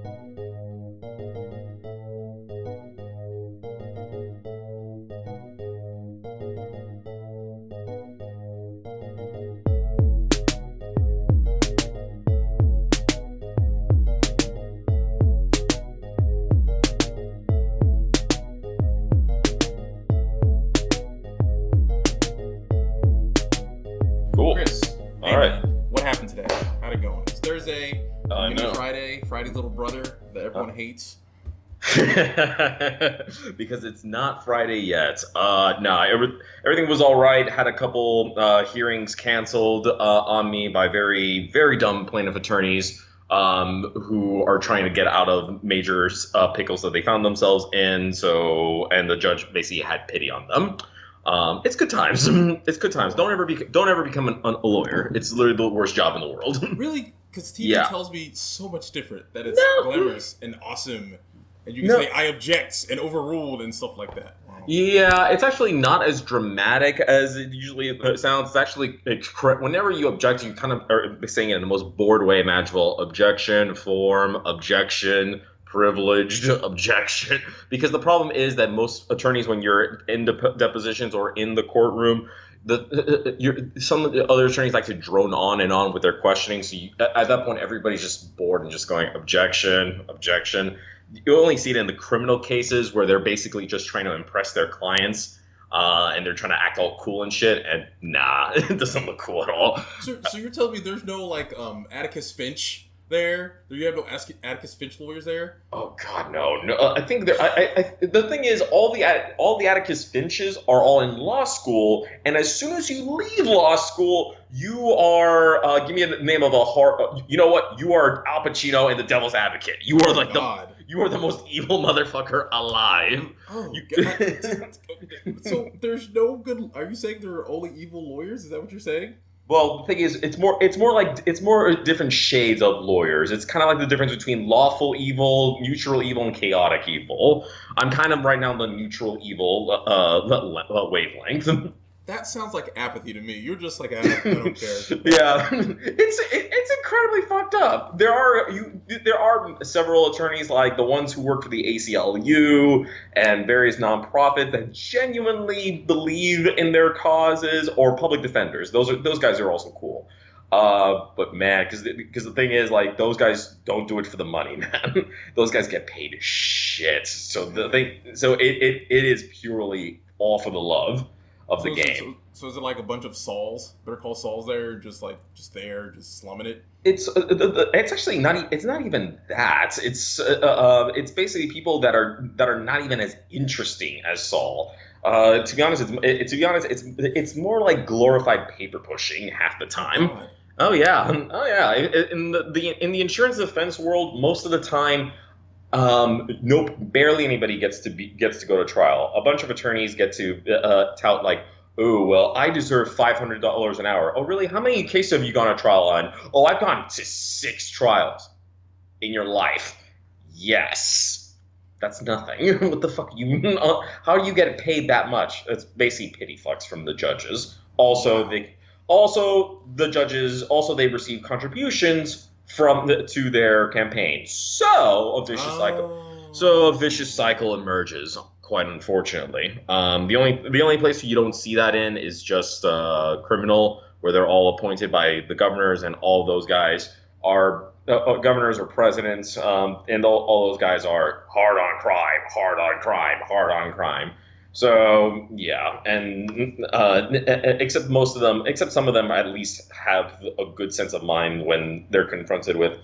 Cool. Chris, All hey right. man, what happened today? How'd it go? It's Thursday, I know. Friday's little brother that everyone hates. Because it's not Friday yet. Everything was all right. Had a couple hearings canceled on me by very, very dumb plaintiff attorneys who are trying to get out of major pickles that they found themselves in. And the judge basically had pity on them. It's good times. It's good times. Don't ever become a lawyer. It's literally the worst job in the world. Really? Because TV Yeah. tells me so much different. That it's glamorous and awesome. And you can say, I object and overruled and stuff like that. Wow. Yeah, it's actually not as dramatic as it usually sounds. It's actually, whenever you object, you kind of are saying it in the most bored way imaginable. Objection, form, objection, privileged, objection. Because the problem is that most attorneys, when you're in depositions or in the courtroom, some of the other attorneys like to drone on and on with their questioning. So at that point, everybody's just bored and just going, objection, objection. You only see it in the criminal cases where they're basically just trying to impress their clients and they're trying to act all cool and shit. And nah, it doesn't look cool at all. So you're telling me there's no Atticus Finch there? You have no Atticus Finch lawyers there? Oh God, no. I think the thing is, all the Atticus Finches are all in law school, and as soon as you leave law school, you are give me a name of a horror. You know what? You are Al Pacino in The Devil's Advocate. You are like you are the most evil motherfucker alive. Oh, God. So there's no good. Are you saying there are only evil lawyers? Is that what you're saying? Well, the thing is, it's more different shades of lawyers. It's kind of like the difference between lawful evil, neutral evil, and chaotic evil. I'm kind of right now in the neutral evil wavelength. That sounds like apathy to me. You're just like, I don't care. Yeah, it's incredibly fucked up. There are several attorneys, like the ones who work for the ACLU and various nonprofits, that genuinely believe in their causes, or public defenders. Those guys are also cool. But man, because the thing is, like, those guys don't do it for the money, man. Those guys get paid shit. So it is purely all for the love of the game. So is it like a bunch of Sauls? They're called Sauls there, just there, just slumming it. It's actually not. It's not even that. It's basically people that are not even as interesting as Saul. To be honest, it's more like glorified paper pushing half the time. Oh yeah. In the insurance defense world, most of the time, barely anybody gets to go to trial. A bunch of attorneys get to tout like, oh, well, I deserve $500 an hour. Oh, really? How many cases have you gone to trial on? Oh, I've gone to 6 trials in your life. Yes. That's nothing. What the fuck? How do you get paid that much? It's basically pity fucks from the judges. Also, the judges they receive contributions to their campaign. So a vicious cycle emerges. Quite unfortunately, the only place you don't see that in is just criminal, where they're all appointed by the governors, and all those guys are governors or presidents, and all those guys are hard on crime. So yeah, and except some of them at least have a good sense of mind when they're confronted with,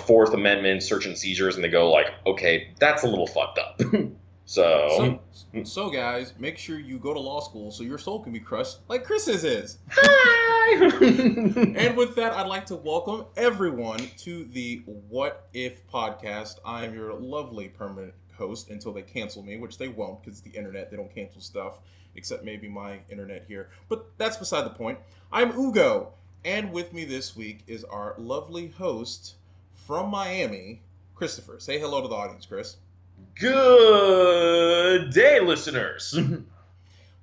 Fourth Amendment search and seizures, and they go like, okay, that's a little fucked up. So guys, make sure you go to law school so your soul can be crushed like Chris's is. Hi! And with that, I'd like to welcome everyone to the What If podcast. I'm your lovely permanent host until they cancel me, which they won't, because it's the internet. They don't cancel stuff, except maybe my internet here. But that's beside the point. I'm Ugo, and with me this week is our lovely host from Miami, Christopher. Say hello to the audience, Chris. Good day, listeners.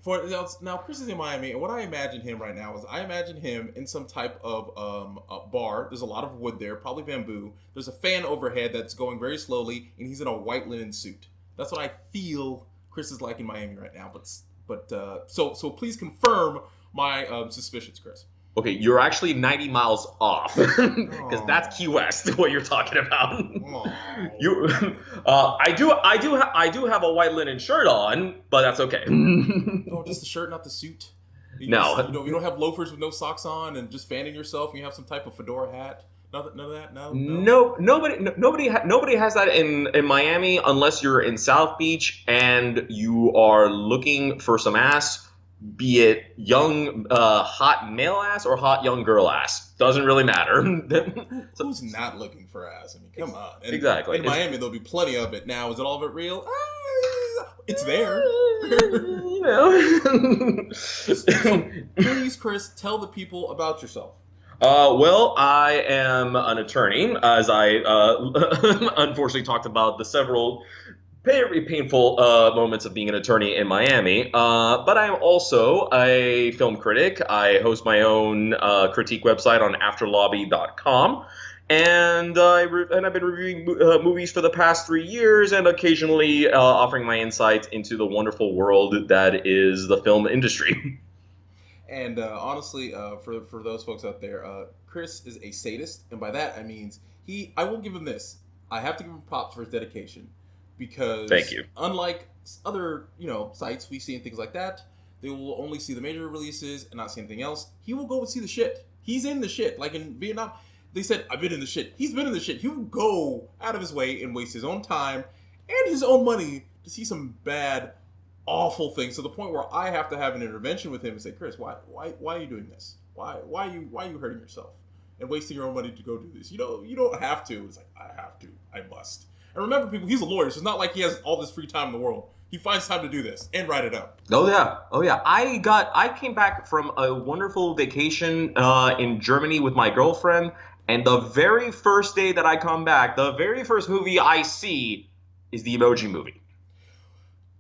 Now, Chris is in Miami, and what I imagine him right now is I imagine him in some type of a bar. There's a lot of wood there, probably bamboo. There's a fan overhead that's going very slowly, and he's in a white linen suit. That's what I feel Chris is like in Miami right now. So please confirm my suspicions, Chris. Okay, you're actually 90 miles off because that's Key West. What you're talking about? I do have a white linen shirt on, but that's okay. Oh, just the shirt, not the suit. You don't have loafers with no socks on and just fanning yourself. And you have some type of fedora hat. None of that. No. Nobody has that in Miami unless you're in South Beach and you are looking for some ass. Be it young, hot male ass or hot young girl ass. Doesn't really matter. Who's not looking for ass? I mean, come on. Exactly. In Miami, there'll be plenty of it. Now, is it all of it real? It's there. Please, Chris, tell the people about yourself. Well, I am an attorney, as I unfortunately talked about the several very painful moments of being an attorney in Miami, but I'm also a film critic. I host my own critique website on afterlobby.com, and I've been reviewing movies for the past 3 years and occasionally offering my insights into the wonderful world that is the film industry. And honestly, for those folks out there, Chris is a sadist, and by that I mean I will give him this. I have to give him props for his dedication. Because thank you. Unlike other, sites we see and things like that, they will only see the major releases and not see anything else. He will go and see the shit. He's in the shit. Like in Vietnam, they said, I've been in the shit. He's been in the shit. He will go out of his way and waste his own time and his own money to see some bad, awful things to the point where I have to have an intervention with him and say, Chris, why are you doing this? Why are you hurting yourself and wasting your own money to go do this? You don't have to. It's like, I have to. I must. And remember, people, he's a lawyer, so it's not like he has all this free time in the world. He finds time to do this and write it up. Oh yeah. I came back from a wonderful vacation in Germany with my girlfriend, and the very first day that I come back, the very first movie I see is the Emoji Movie.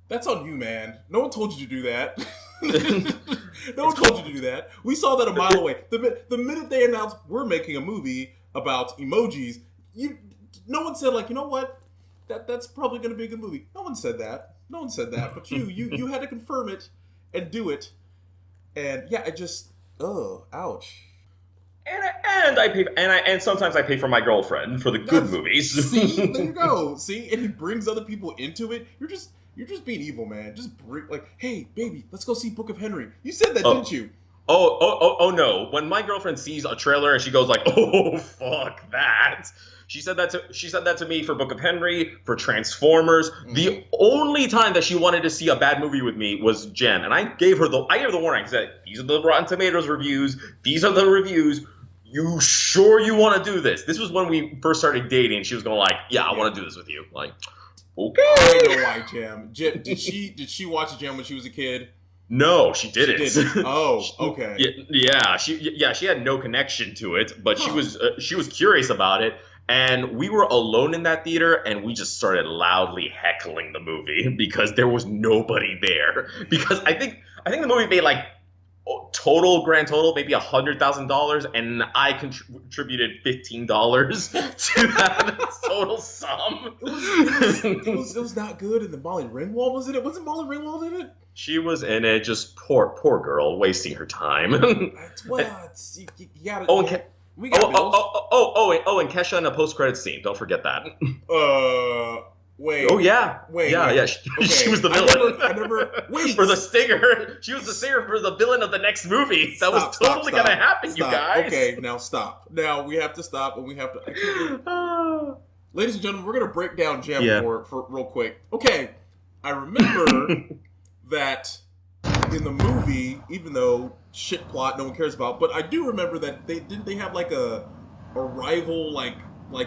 That's on you, man. No one told you to do that. No one told you to do that. We saw that a mile away. The minute they announced we're making a movie about emojis, no one said, like, you know what? That's probably going to be a good movie. No one said that. But you had to confirm it and do it. And yeah, ouch. And sometimes I pay for my girlfriend for the good movies. See, there you go. See, and he brings other people into it. You're just being evil, man. Just bring, like, hey, baby, let's go see Book of Henry. You said that, didn't you? Oh no. When my girlfriend sees a trailer and she goes like, oh, fuck that. She said that to me for Book of Henry, for Transformers. Mm-hmm. The only time that she wanted to see a bad movie with me was Jen, and I gave her the warning. I said, these are the Rotten Tomatoes reviews. These are the reviews. You sure you want to do this? This was when we first started dating. She was going like, yeah, I want to do this with you. Like, okay. I know why, Jem. Did she watch Jem when she was a kid? No, she didn't. Oh, okay. She had no connection to it, but she was curious about it. And we were alone in that theater, and we just started loudly heckling the movie because there was nobody there. Because I think the movie made like grand total, maybe $100,000, and I contributed $15 to that total sum. It was not good, and then Molly Ringwald was in it. Wasn't Molly Ringwald in it? She was in it. Just poor girl, wasting her time. You gotta. We got and Kesha in a post-credit scene. Don't forget that. Wait. Oh yeah. Wait. Yeah. Okay. She was the villain. I never. Wait. For the stinger. She was the stinger for the villain of the next movie. That was totally gonna happen, you guys. Okay, now stop. Now we have to stop, and we have to. Ladies and gentlemen, we're gonna break down Jem for real quick. Okay, I remember that in the movie, even though shit plot no one cares about, but I do remember that they have like a rival, like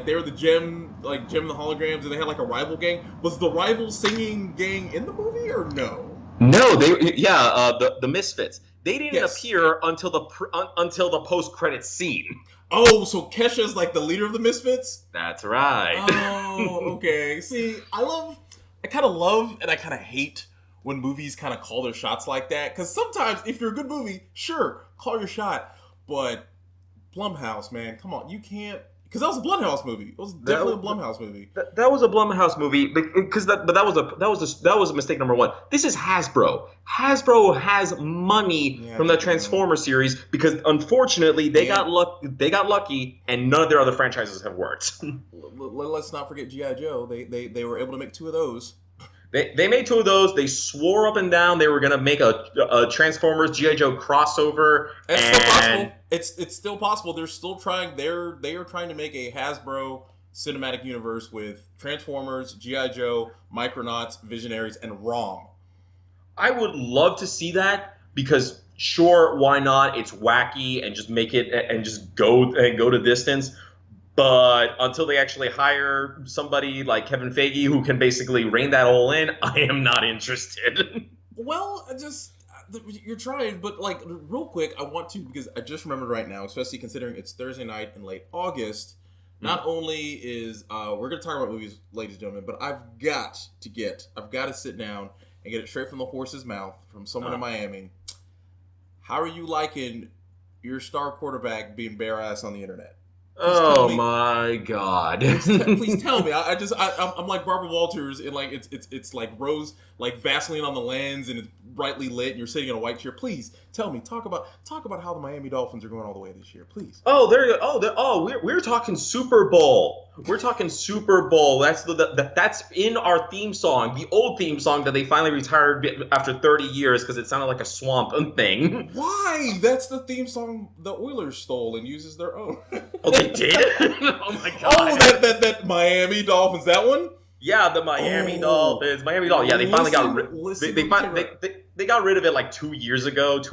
they were the Jem and the Holograms, and they had like a rival gang. Was the rival singing gang in the movie or no? No, the Misfits. They didn't appear until the post-credit scene. Oh, so Kesha's like the leader of the Misfits? That's right. Oh, okay. See, I kind of love and I kind of hate when movies kind of call their shots like that. Because sometimes, if you're a good movie, sure, call your shot. But Blumhouse, man, come on, you can't. Because that was a Blumhouse movie. It was definitely a Blumhouse movie. That was a Blumhouse movie. Because that was a mistake number one. This is Hasbro. Hasbro has money from the Transformers series because unfortunately they got lucky, and none of their other franchises have worked. Let's not forget G.I. Joe. They were able to make 2 of those. They made 2 of those. They swore up and down they were gonna make a Transformers G.I. Joe crossover. It's still possible. They're still trying. They are trying to make a Hasbro cinematic universe with Transformers, G.I. Joe, Micronauts, Visionaries, and ROM. I would love to see that because sure, why not? It's wacky and just make it and just go to distance. But until they actually hire somebody like Kevin Feige who can basically rein that all in, I am not interested. Well, you're trying, but like real quick, I want to, because I just remembered right now, especially considering it's Thursday night in late August. Not only is we're going to talk about movies, ladies and gentlemen, but I've got to sit down and get it straight from the horse's mouth from someone in Miami. How are you liking your star quarterback being bare ass on the internet? Oh my God! Please tell me. I'm like Barbara Walters, and like it's like rose, like Vaseline on the lens, and it's brightly lit, and you're sitting in a white chair. Please tell me. Talk about how the Miami Dolphins are going all the way this year. Please. We're talking Super Bowl. We're talking Super Bowl. That's in our theme song, the old theme song that they finally retired after 30 years because it sounded like a swamp thing. Why? That's the theme song the Oilers stole and uses their own. Oh, they did? Oh my God! Oh, that Miami Dolphins. That one. Yeah, the Miami Dolphins. Miami Dolphins. Yeah, they finally got they got rid of it like 2 or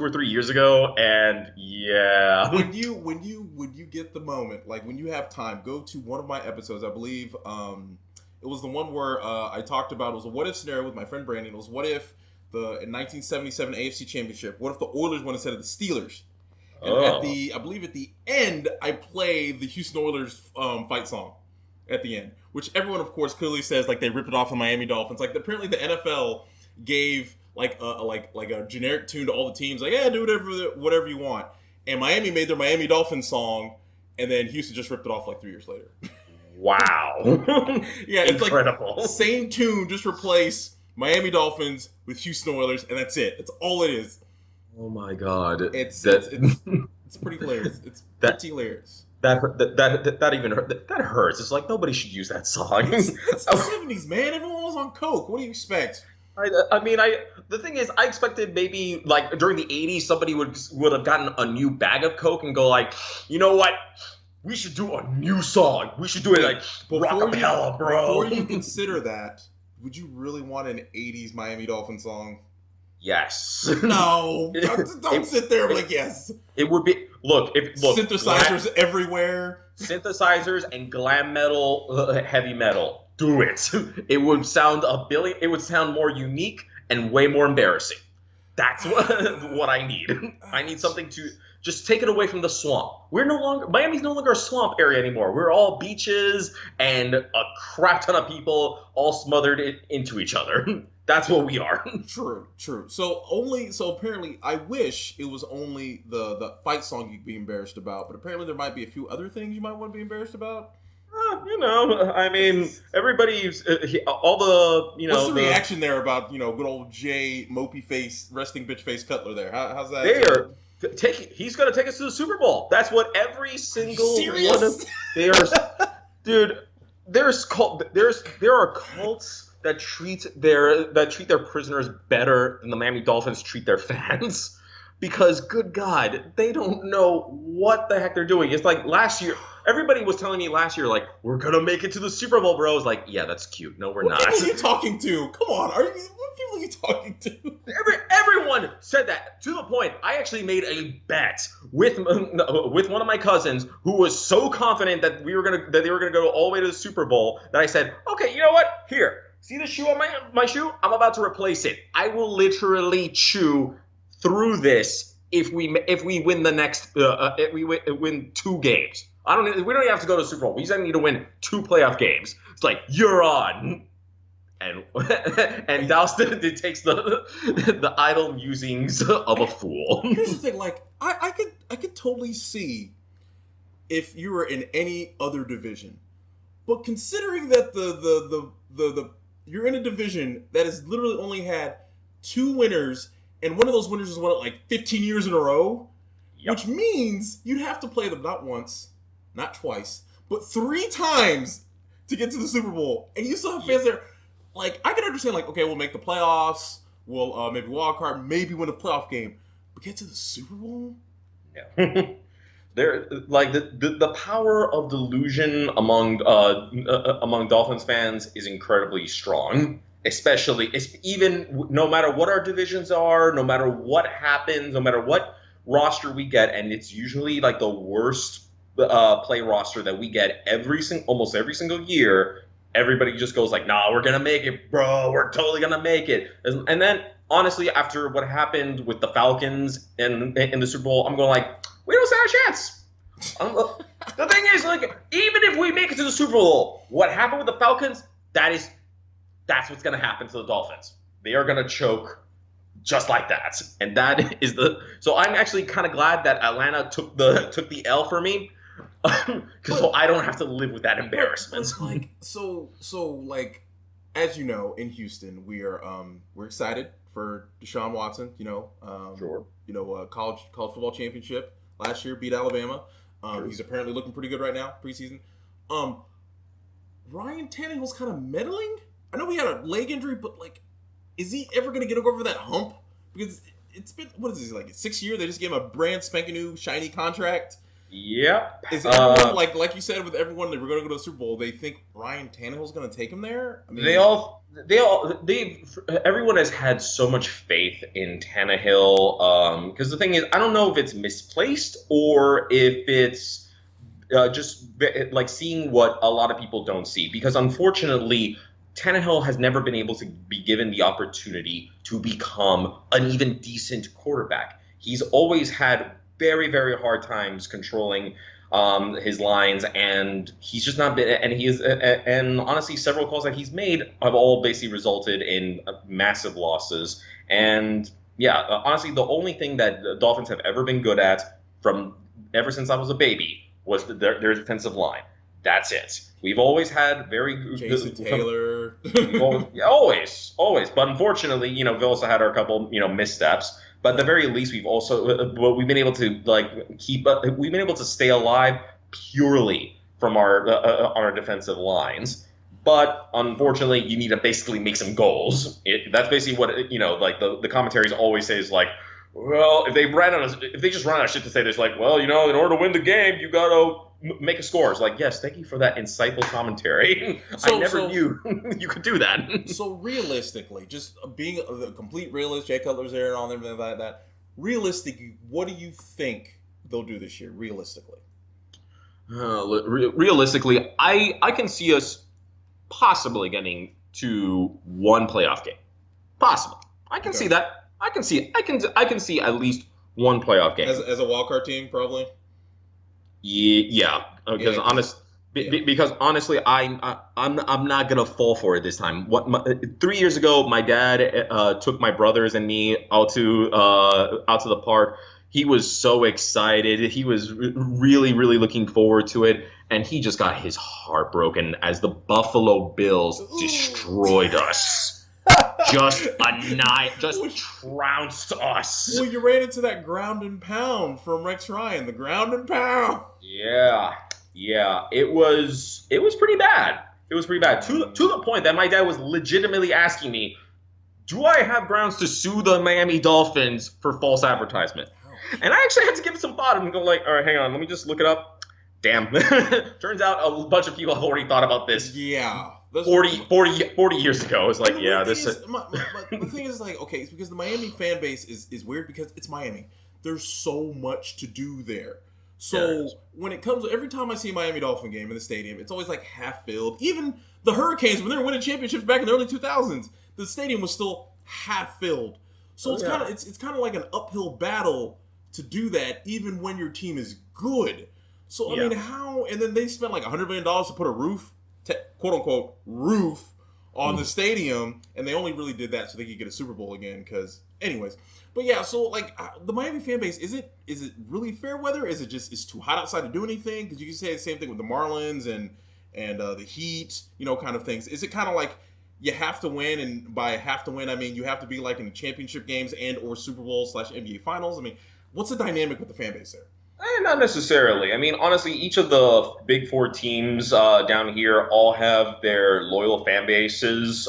3 years ago, and yeah. When you get the moment, like when you have time, go to one of my episodes. I believe it was the one where I talked about, it was a what if scenario with my friend Brandon. It was what if in 1977 AFC Championship, what if the Oilers won instead of the Steelers? And I believe at the end, I play the Houston Oilers fight song at the end, which everyone, of course, clearly says like they ripped it off the Miami Dolphins. Like apparently the NFL gave like a generic tune to all the teams, like do whatever you want. And Miami made their Miami Dolphins song, and then Houston just ripped it off like 3 years later. Wow. Yeah, it's incredible. Like same tune, just replace Miami Dolphins with Houston Oilers, and that's it. That's all it is. Oh my God. It's pretty hilarious. It's pretty hilarious. That hurts. It's like nobody should use that song. It's the 70s, man. Everyone was on coke. What do you expect? The thing is, I expected maybe like during the 80s somebody would have gotten a new bag of coke and go like, you know what? We should do a new song. We should do it like rockapella, bro. Before you consider that, would you really want an 80s Miami Dolphin song? Yes. No. Don't sit there like yes. It would be look synthesizers everywhere. Synthesizers and glam metal, heavy metal. Do it. It would sound It would sound more unique and way more embarrassing. That's what I need. I need something to just take it away from the swamp. Miami's no longer a swamp area anymore. We're all beaches and a crap ton of people all smothered into each other. That's what we are. True. So apparently, I wish it was only the fight song you'd be embarrassed about, but apparently there might be a few other things you might want to be embarrassed about. Everybody's all the What's the reaction there about good old Jay Mopey Face resting bitch face Cutler there? How's that? He's gonna take us to the Super Bowl. That's what every single one of dude. There are cults that treat their prisoners better than the Miami Dolphins treat their fans. Because, good God, they don't know what the heck they're doing. It's like last year, everybody was telling me last year, like, we're going to make it to the Super Bowl, bro. I was like, yeah, that's cute. No, we're not. What people are you talking to? Come on. What people are you talking to? Everyone said that. To the point, I actually made a bet with one of my cousins who was so confident that they were going to go all the way to the Super Bowl that I said, okay, you know what? Here, see the shoe on my shoe? I'm about to replace it. I will literally chew through this if we win the next if we win 2 games. We don't even have to go to the Super Bowl. We just need to win 2 playoff games. It's like, you're on. And and Dalston takes the idle musings of a fool. Here's the thing, like I could totally see if you were in any other division, but considering that the you're in a division that has literally only had 2 winners, and one of those winners has won it like 15 years in a row, which means you'd have to play them not once, not twice, but 3 times to get to the Super Bowl, and you still have fans there. Like, I can understand, like, okay, we'll make the playoffs, we'll maybe wild card, maybe win a playoff game, but get to the Super Bowl? Yeah. There, like the power of delusion among Dolphins fans is incredibly strong. Especially, even no matter what our divisions are, no matter what happens, no matter what roster we get, and it's usually like the worst play roster that we get almost every single year. Everybody just goes like, "Nah, we're gonna make it, bro. We're totally gonna make it." And then, honestly, after what happened with the Falcons in the Super Bowl, I'm going like, we don't stand a chance. The thing is, like, even if we make it to the Super Bowl, what happened with the Falcons? That's what's gonna happen to the Dolphins. They are gonna choke just like that, and that is the. So I'm actually kind of glad that Atlanta took the L for me. So I don't have to live with that embarrassment. But like, so like, as you know, in Houston, we're excited for Deshaun Watson. Sure. College football championship last year, beat Alabama. He's apparently looking pretty good right now, preseason. Ryan Tannehill's kind of meddling. I know he had a leg injury, but like, is he ever going to get over that hump? Because it's been, what is this, like 6 years? They just gave him a brand spanking new shiny contract. Yep. Is everyone like you said with everyone that we're going to go to the Super Bowl? They think Ryan Tannehill's going to take him there. I mean, everyone has had so much faith in Tannehill. Because the thing is, I don't know if it's misplaced or if it's just like seeing what a lot of people don't see. Because unfortunately, Tannehill has never been able to be given the opportunity to become an even decent quarterback. He's always had very, very hard times controlling his lines, and he's just not been. And honestly, several calls that he's made have all basically resulted in massive losses. And yeah, honestly, the only thing that the Dolphins have ever been good at from ever since I was a baby was their defensive line. That's it. We've always had very good Jason Taylor. always. But unfortunately, we've also had our couple, missteps. But at the very least, we've been able to we've been able to stay alive purely from our defensive lines. But unfortunately, you need to basically make some goals. That's basically what the commentaries always say is like, well, if they just run out of shit to say, there's like, well, in order to win the game, you gotta make a score. It's like, yes, thank you for that insightful commentary. I never knew you could do that. So realistically, just being a complete realist, Jay Cutler's there and all and everything like that. Realistically, what do you think they'll do this year? Realistically, I can see us possibly getting to one playoff game. Possibly, I can see that. I can see at least one playoff game as a wildcard team, probably. Yeah, because honestly, I'm not gonna fall for it this time. 3 years ago, my dad took my brothers and me out to the park. He was so excited. He was really, really looking forward to it, and he just got his heart broken as the Buffalo Bills destroyed us. Just trounced us. Well, you ran into that ground and pound from Rex Ryan. The ground and pound. Yeah. It was pretty bad. To the point that my dad was legitimately asking me, do I have grounds to sue the Miami Dolphins for false advertisement? And I actually had to give it some thought and go like, all right, hang on, let me just look it up. Damn. Turns out a bunch of people have already thought about this. Yeah. 40 years ago. It's like, yeah, this is... the thing is, like, okay, it's because the Miami fan base is weird because it's Miami. There's so much to do there. So when it comes, every time I see a Miami Dolphin game in the stadium, it's always like half filled. Even the Hurricanes, when they were winning championships back in the early 2000s, the stadium was still half filled. So it's kind of like an uphill battle to do that, even when your team is good. So I mean, how? And then they spent like $100 million to put a roof, quote unquote, roof on the stadium, and they only really did that so they could get a Super Bowl again. Because, anyways, but yeah, so like the Miami fan base, is it really fair weather? Is it just it's too hot outside to do anything? Because you can say the same thing with the Marlins and the Heat, kind of things. Is it kind of like you have to win, and by have to win, I mean you have to be like in the championship games and or Super Bowl / NBA Finals? I mean, what's the dynamic with the fan base there? Not necessarily. I mean, honestly, each of the big four teams down here all have their loyal fan bases,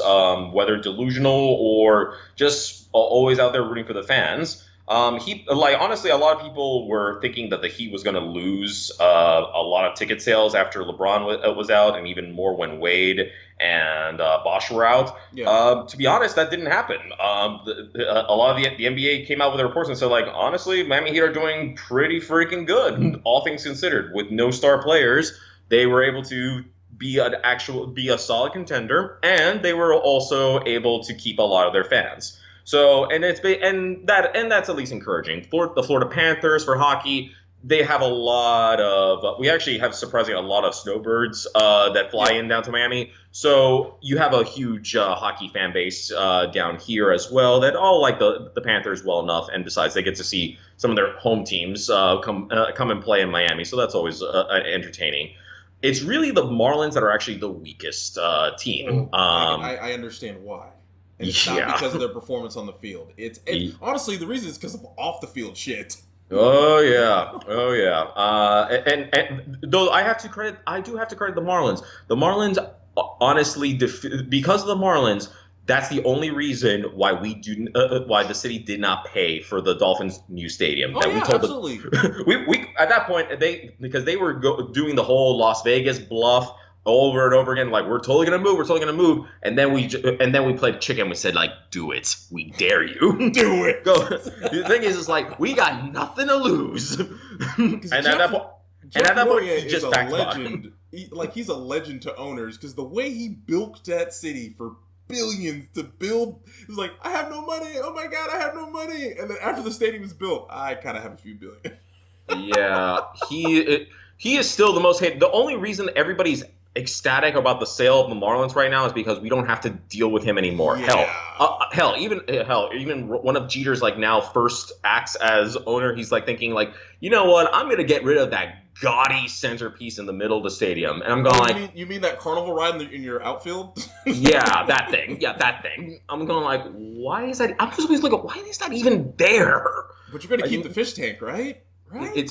whether delusional or just always out there rooting for the fans. Honestly, a lot of people were thinking that the Heat was going to lose a lot of ticket sales after LeBron was out, and even more when Wade and Bosch were out. Yeah. To be honest, that didn't happen. A lot of the NBA came out with reports and said, like, honestly, Miami Heat are doing pretty freaking good, all things considered. With no star players, they were able to be a solid contender, and they were also able to keep a lot of their fans. So, that's at least encouraging. The Florida Panthers for hockey, they have a lot of. We actually have surprisingly a lot of snowbirds that fly in down to Miami. So you have a huge hockey fan base down here as well that all like the Panthers well enough, and besides, they get to see some of their home teams come and play in Miami. So that's always entertaining. It's really the Marlins that are actually the weakest team. I understand why. And it's not because of their performance on the field. It's honestly, the reason is because of off the field shit. Oh yeah. And though I do have to credit the Marlins. The Marlins, honestly, because of the Marlins, that's the only reason why why the city did not pay for the Dolphins' new stadium. Absolutely. We at that point because they were doing the whole Las Vegas bluff over and over again, like we're totally gonna move, and then we played chicken. We said, like, do it, we dare you, do it. Go. The thing is like we got nothing to lose, and at that point, he just backed legend. He's a legend to owners because the way he bilked that city for billions to build, it was like, I have no money. Oh my god, I have no money. And then after the stadium was built, I kind of have a few billion. Yeah, he is still the most hated. The only reason everybody's ecstatic about the sale of the Marlins right now is because we don't have to deal with him anymore. Yeah. Even one of Jeter's like now first acts as owner, he's like thinking like, you know what, I'm gonna get rid of that gaudy centerpiece in the middle of the stadium, and I'm going you mean that carnival ride in your outfield? Yeah, that thing. I'm going like, why is that? I'm just always looking, why is that even there? But you're gonna keep the fish tank, right? Right? I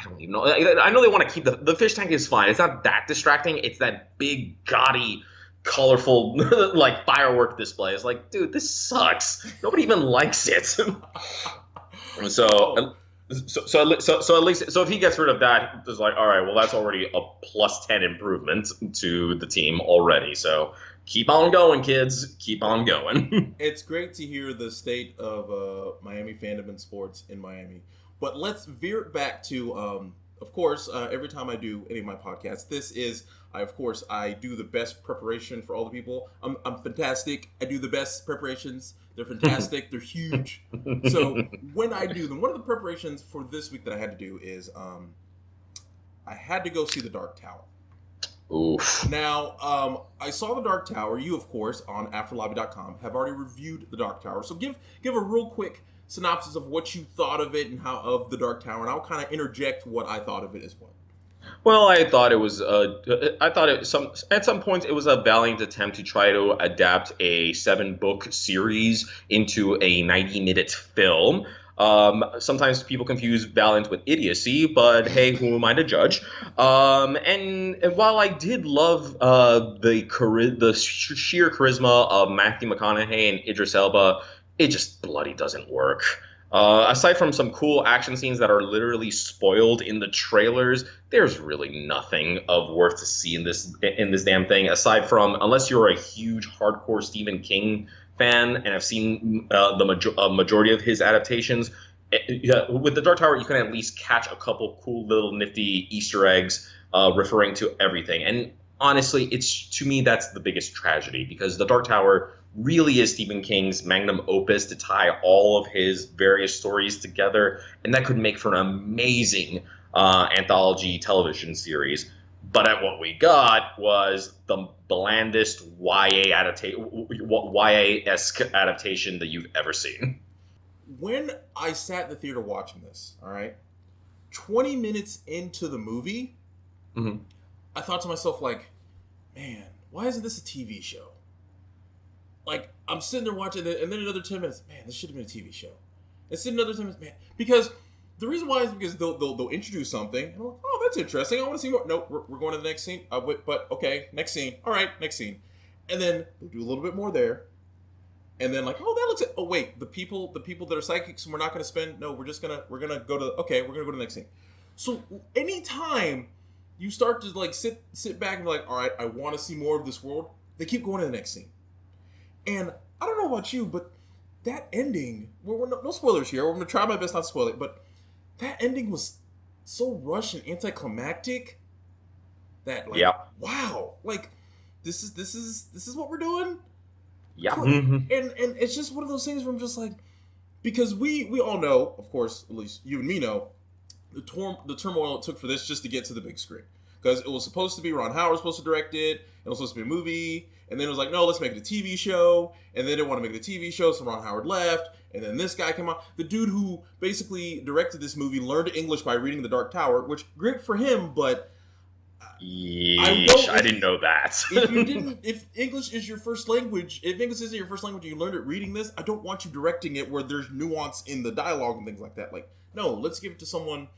don't even know. I know they want to keep the fish tank is fine. It's not that distracting. It's that big, gaudy, colorful like firework display. It's like, dude, this sucks. Nobody even likes it. So at least if he gets rid of that, it's like, all right, well, that's already a +10 improvement to the team already. So keep on going, kids. Keep on going. It's great to hear the state of Miami fandom and sports in Miami. But let's veer it back to, of course, every time I do any of my podcasts, I do the best preparation for all the people. I'm fantastic. I do the best preparations. They're fantastic. They're huge. So when I do them, one of the preparations for this week that I had to do is I had to go see the Dark Tower. Oof. Now, I saw the Dark Tower. You, of course, on afterlobby.com have already reviewed the Dark Tower. So give a real quick synopsis of what you thought of it and how of the Dark Tower, and I'll kind of interject what I thought of it as well. Well, I thought at some points it was a valiant attempt to try to adapt a 7-book series into a 90-minute film. Sometimes people confuse valiant with idiocy, but hey, who am I to judge? And while I did love the sheer charisma of Matthew McConaughey and Idris Elba, it just bloody doesn't work. Aside from some cool action scenes that are literally spoiled in the trailers, there's really nothing of worth to see in this damn thing. Aside from, unless you're a huge hardcore Stephen King fan and have seen the majority of his adaptations, with the Dark Tower you can at least catch a couple cool little nifty Easter eggs referring to everything. And honestly, to me that's the biggest tragedy, because the Dark Tower really is Stephen King's magnum opus to tie all of his various stories together, and that could make for an amazing anthology television series. But what we got was the blandest YA-esque adaptation that you've ever seen. When I sat in the theater watching this, all right, 20 minutes into the movie, I thought to myself, like, man, why isn't this a TV show? Like, I'm sitting there watching it, and then another 10 minutes, man, this should have been a TV show. And then another 10 minutes, man, because the reason why is because they'll introduce something, and I'm like, oh, that's interesting, I want to see more. No, we're going to the next scene, but okay, next scene, all right, next scene. And then they'll do a little bit more there, and then like, oh, that looks, oh wait, the people that are psychics, we're not going to spend, no, we're going to go to the next scene. So anytime you start to like sit back and be like, all right, I want to see more of this world, they keep going to the next scene. And I don't know about you, but that ending, no spoilers here, I'm going to try my best not to spoil it, but that ending was so rushed and anticlimactic that, like, wow, like, this is what we're doing? Yeah. Cool. And it's just one of those things where I'm just like, because we all know, of course, at least you and me know, the turmoil it took for this just to get to the big screen. Because it was supposed to be Ron Howard supposed to direct it, it was supposed to be a movie, and then it was like, no, let's make it a TV show, and they didn't want to make it a TV show, so Ron Howard left, and then this guy came on. The dude who basically directed this movie learned English by reading The Dark Tower, which, great for him, but I didn't know that. If English is your first language, if English isn't your first language and you learned it reading this, I don't want you directing it where there's nuance in the dialogue and things like that. Like, no, let's give it to someone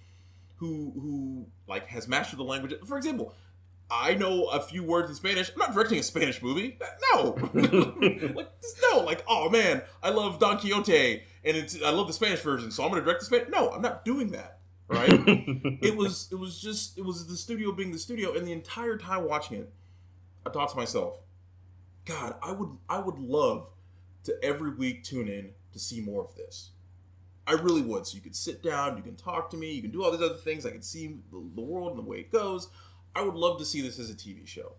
who like has mastered the language. For example, I know a few words in Spanish. I'm not directing a Spanish movie. No. Like, oh man, I love Don Quixote and I love the Spanish version, so I'm going to direct the Spanish. No, I'm not doing that. Right? It was the studio being the studio, and the entire time watching it, I thought to myself, God, I would love to every week tune in to see more of this. I really would. So you could sit down, you can talk to me, you can do all these other things. I can see the world and the way it goes. I would love to see this as a TV show.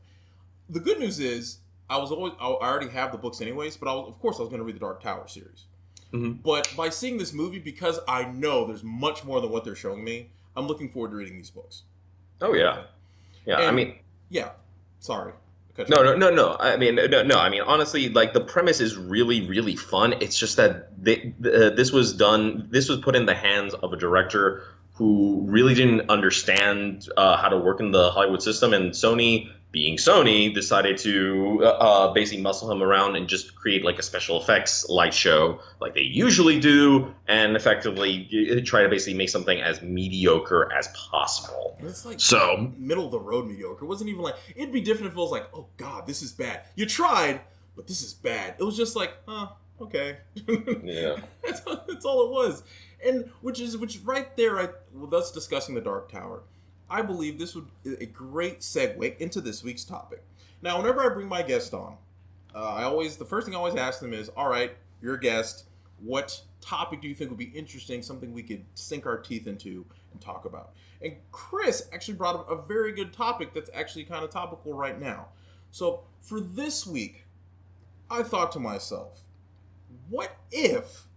The good news is, I already have the books anyways, but of course I was going to read the Dark Tower series. But by seeing this movie, because I know there's much more than what they're showing me, I'm looking forward to reading these books. Oh yeah, yeah. And, I mean, yeah. Sorry. No. I mean, honestly, like the premise is really, really fun. It's just that this was put in the hands of a director who really didn't understand how to work in the Hollywood system, and Sony, being Sony, decided to basically muscle him around and just create like a special effects light show like they usually do, and effectively try to basically make something as mediocre as possible. And it's like so middle of the road mediocre. It wasn't even like, it'd be different if it was like, oh God, this is bad. You tried, but this is bad. It was just like, okay. Yeah. That's all it was. And which right there, with us discussing the Dark Tower, I believe this would be a great segue into this week's topic. Now, whenever I bring my guest on, the first thing I always ask them is, all right, you're a guest, what topic do you think would be interesting, something we could sink our teeth into and talk about? And Chris actually brought up a very good topic that's actually kind of topical right now. So for this week, I thought to myself, what if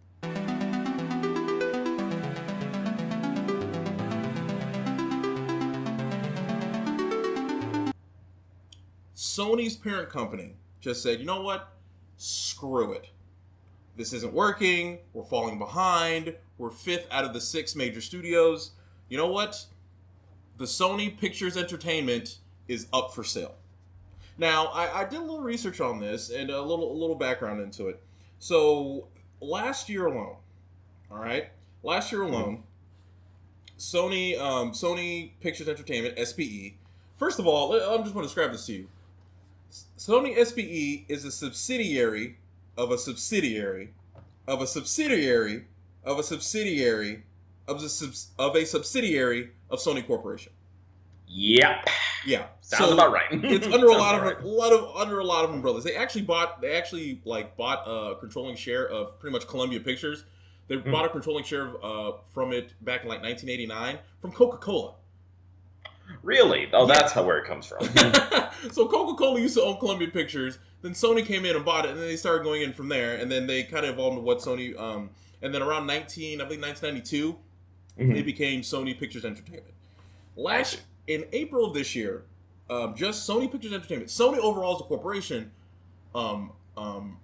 Sony's parent company just said, you know what? Screw it. This isn't working. We're falling behind. We're 5th out of the 6 major studios. You know what? The Sony Pictures Entertainment is up for sale. Now, I did a little research on this and a little background into it. So, last year alone, Sony Pictures Entertainment, SPE. First of all, I'm just going to describe this to you. Sony SPE is a subsidiary of a subsidiary of a subsidiary of a subsidiary of a subsidiary of Sony Corporation. Yep. Yeah. Sounds about right. It's under a lot of umbrellas. They actually bought a controlling share of pretty much Columbia Pictures. They bought a controlling share from it back in like 1989 from Coca-Cola. Really? Oh, that's where it comes from. So Coca-Cola used to own Columbia Pictures. Then Sony came in and bought it, and then they started going in from there. And then they kind of evolved into what Sony. And then around 1992, they became Sony Pictures Entertainment. In April of this year, just Sony Pictures Entertainment. Sony overall as a corporation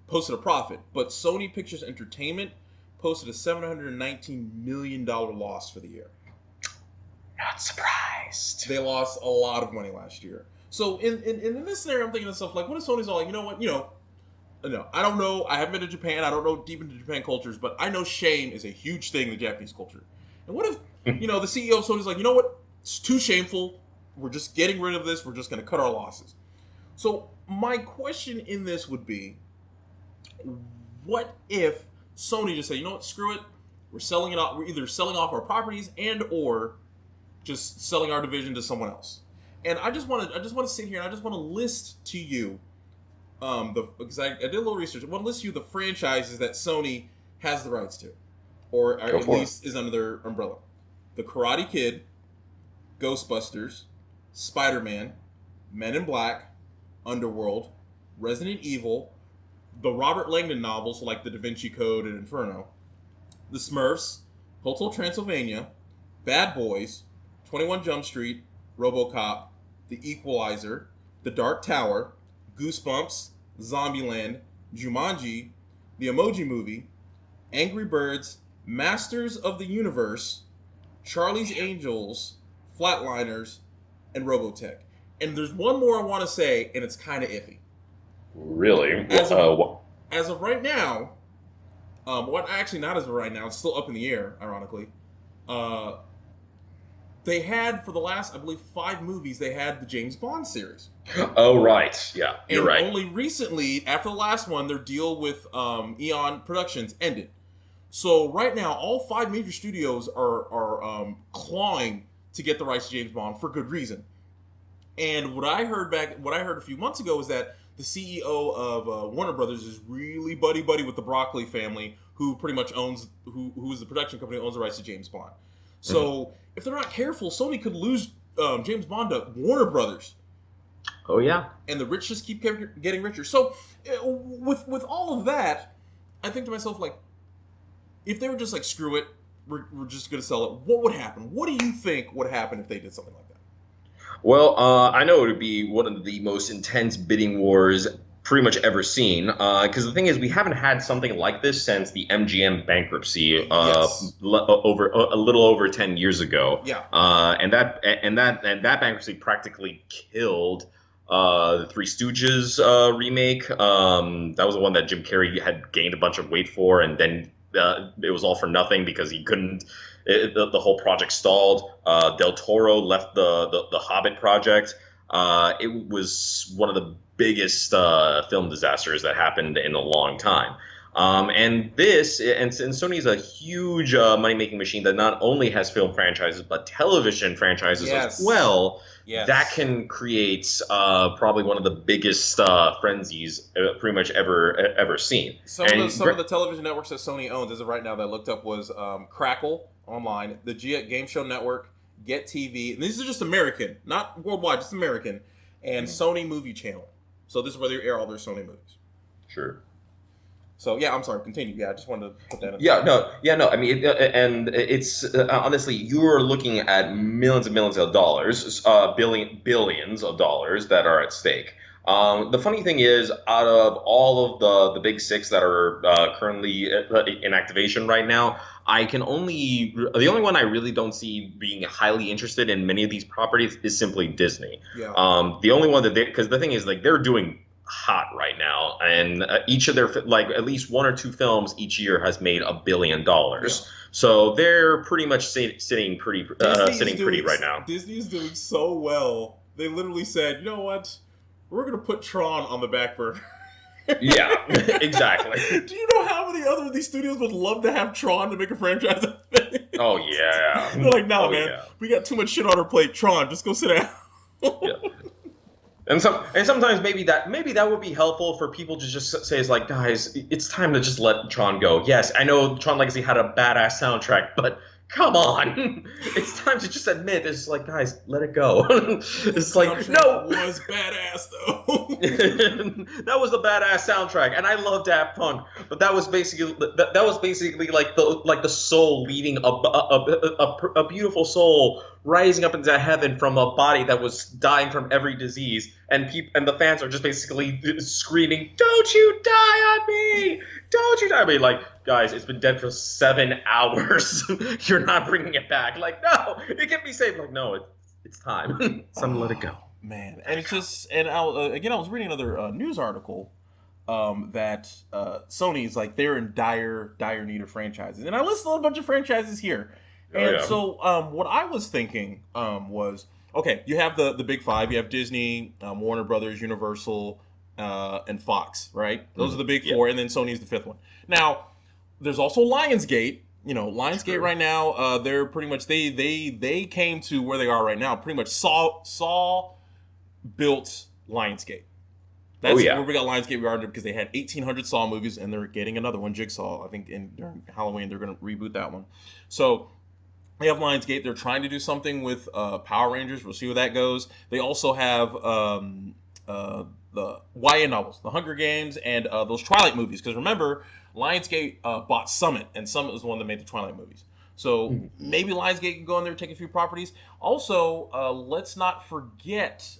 posted a profit, but Sony Pictures Entertainment posted a $719 million loss for the year. Not surprised. They lost a lot of money last year. So in this scenario, I'm thinking to myself, like, what if Sony's all like, you know what, no, I don't know. I haven't been to Japan. I don't know deep into Japan cultures, but I know shame is a huge thing in the Japanese culture. And what if, the CEO of Sony's like, you know what? It's too shameful. We're just getting rid of this. We're just going to cut our losses. So my question in this would be, what if Sony just said, you know what? Screw it. We're selling it off. We're either selling off our properties and or just selling our division to someone else. And I just want to sit here and I just want to list to you. Because I did a little research. I want to list you the franchises that Sony has the rights to, or at least is under their umbrella: The Karate Kid, Ghostbusters, Spider-Man, Men in Black, Underworld, Resident Evil, the Robert Langdon novels like The Da Vinci Code and Inferno, The Smurfs, Hotel Transylvania, Bad Boys, 21 Jump Street, RoboCop, The Equalizer, The Dark Tower, Goosebumps, Zombieland, Jumanji, The Emoji Movie, Angry Birds, Masters of the Universe, Charlie's Angels, Flatliners, and Robotech. And there's one more I want to say, and it's kind of iffy. Really? As of right now, actually not as of right now, it's still up in the air, ironically. They had, for the last, I believe, 5 movies, they had the James Bond series. Oh, right. Yeah, you're right. And only recently, after the last one, their deal with Eon Productions ended. So right now, all 5 major studios are clawing to get the rights to James Bond for good reason. And what I heard a few months ago was that the CEO of Warner Brothers is really buddy with the Broccoli family, who pretty much owns, who is the production company that owns the rights to James Bond. So if they're not careful, Sony could lose James Bond to Warner Brothers. Oh yeah. And the rich just keep getting richer. So with all of that, I think to myself, like, if they were just like, screw it, we're just going to sell it, what would happen? What do you think would happen if they did something like that? Well, I know it would be one of the most intense bidding wars pretty much ever seen. Because the thing is, we haven't had something like this since the MGM bankruptcy over a little over 10 years ago. Yeah. And that bankruptcy practically killed the Three Stooges remake. That was the one that Jim Carrey had gained a bunch of weight for, and then it was all for nothing because he couldn't. The whole project stalled. Del Toro left the Hobbit project. It was one of the biggest film disasters that happened in a long time. And Sony is a huge money-making machine that not only has film franchises but television franchises as well. Yes. That can create probably one of the biggest frenzies pretty much ever seen. Some of the television networks that Sony owns, as of right now, that I looked up was Crackle Online, the Game Show Network, Get TV. And these are just American, not worldwide, just American, and Sony Movie Channel. So this is where they air all their Sony movies. Sure. So yeah, I'm sorry. Continue. Yeah, I just wanted to put that in. No. I mean, it's honestly, you're looking at millions and millions of dollars, billions of dollars that are at stake. The funny thing is, out of all of the big 6 that are currently in activation right now, the only one I really don't see being highly interested in many of these properties is simply Disney. Yeah. The only one that because the thing is, like, they're doing hot right now, and each of their at least 1 or 2 films each year has made $1 billion. Yeah. So they're pretty much sitting pretty right now. Disney is doing so well. They literally said, you know what? We're going to put Tron on the back burner. Yeah, exactly. Do you know how many other of these studios would love to have Tron to make a franchise? Oh, yeah. They're like, no, man. Yeah. We got too much shit on our plate. Tron, just go sit down. Yeah. And sometimes maybe that would be helpful for people to just say, it's like, guys, it's time to just let Tron go. Yes, I know Tron Legacy had a badass soundtrack, but come on, it's time to just admit, it's like, guys, let it go. It's like, no, was badass though. That was a badass soundtrack, and I love Daft Punk, but that was basically like the soul leaving a beautiful soul rising up into heaven from a body that was dying from every disease, and the fans are just basically screaming, "Don't you die on me! Don't you die on me!" Like, guys, it's been dead for 7 hours. You're not bringing it back. Like, no, it can be saved. Like, no, it's time. It's time to let it go. Man, and it's just, and I was reading another news article that Sony's like they're in dire need of franchises, and I listed a bunch of franchises here. And so what I was thinking was, okay, you have the big five. You have Disney, Warner Brothers, Universal, and Fox, right? Those are the big four, and then Sony's the fifth one. Now, there's also Lionsgate. You know, Lionsgate right now, they're pretty much they came to where they are right now. Pretty much Saw built Lionsgate. That's where we got Lionsgate. We are because they had 1,800 Saw movies, and they're getting another one, Jigsaw. I think during Halloween they're going to reboot that one. So they have Lionsgate. They're trying to do something with Power Rangers. We'll see where that goes. They also have the YA novels, The Hunger Games, and those Twilight movies. Because remember, Lionsgate bought Summit, and Summit was the one that made the Twilight movies. So maybe Lionsgate can go in there and take a few properties. Also, let's not forget,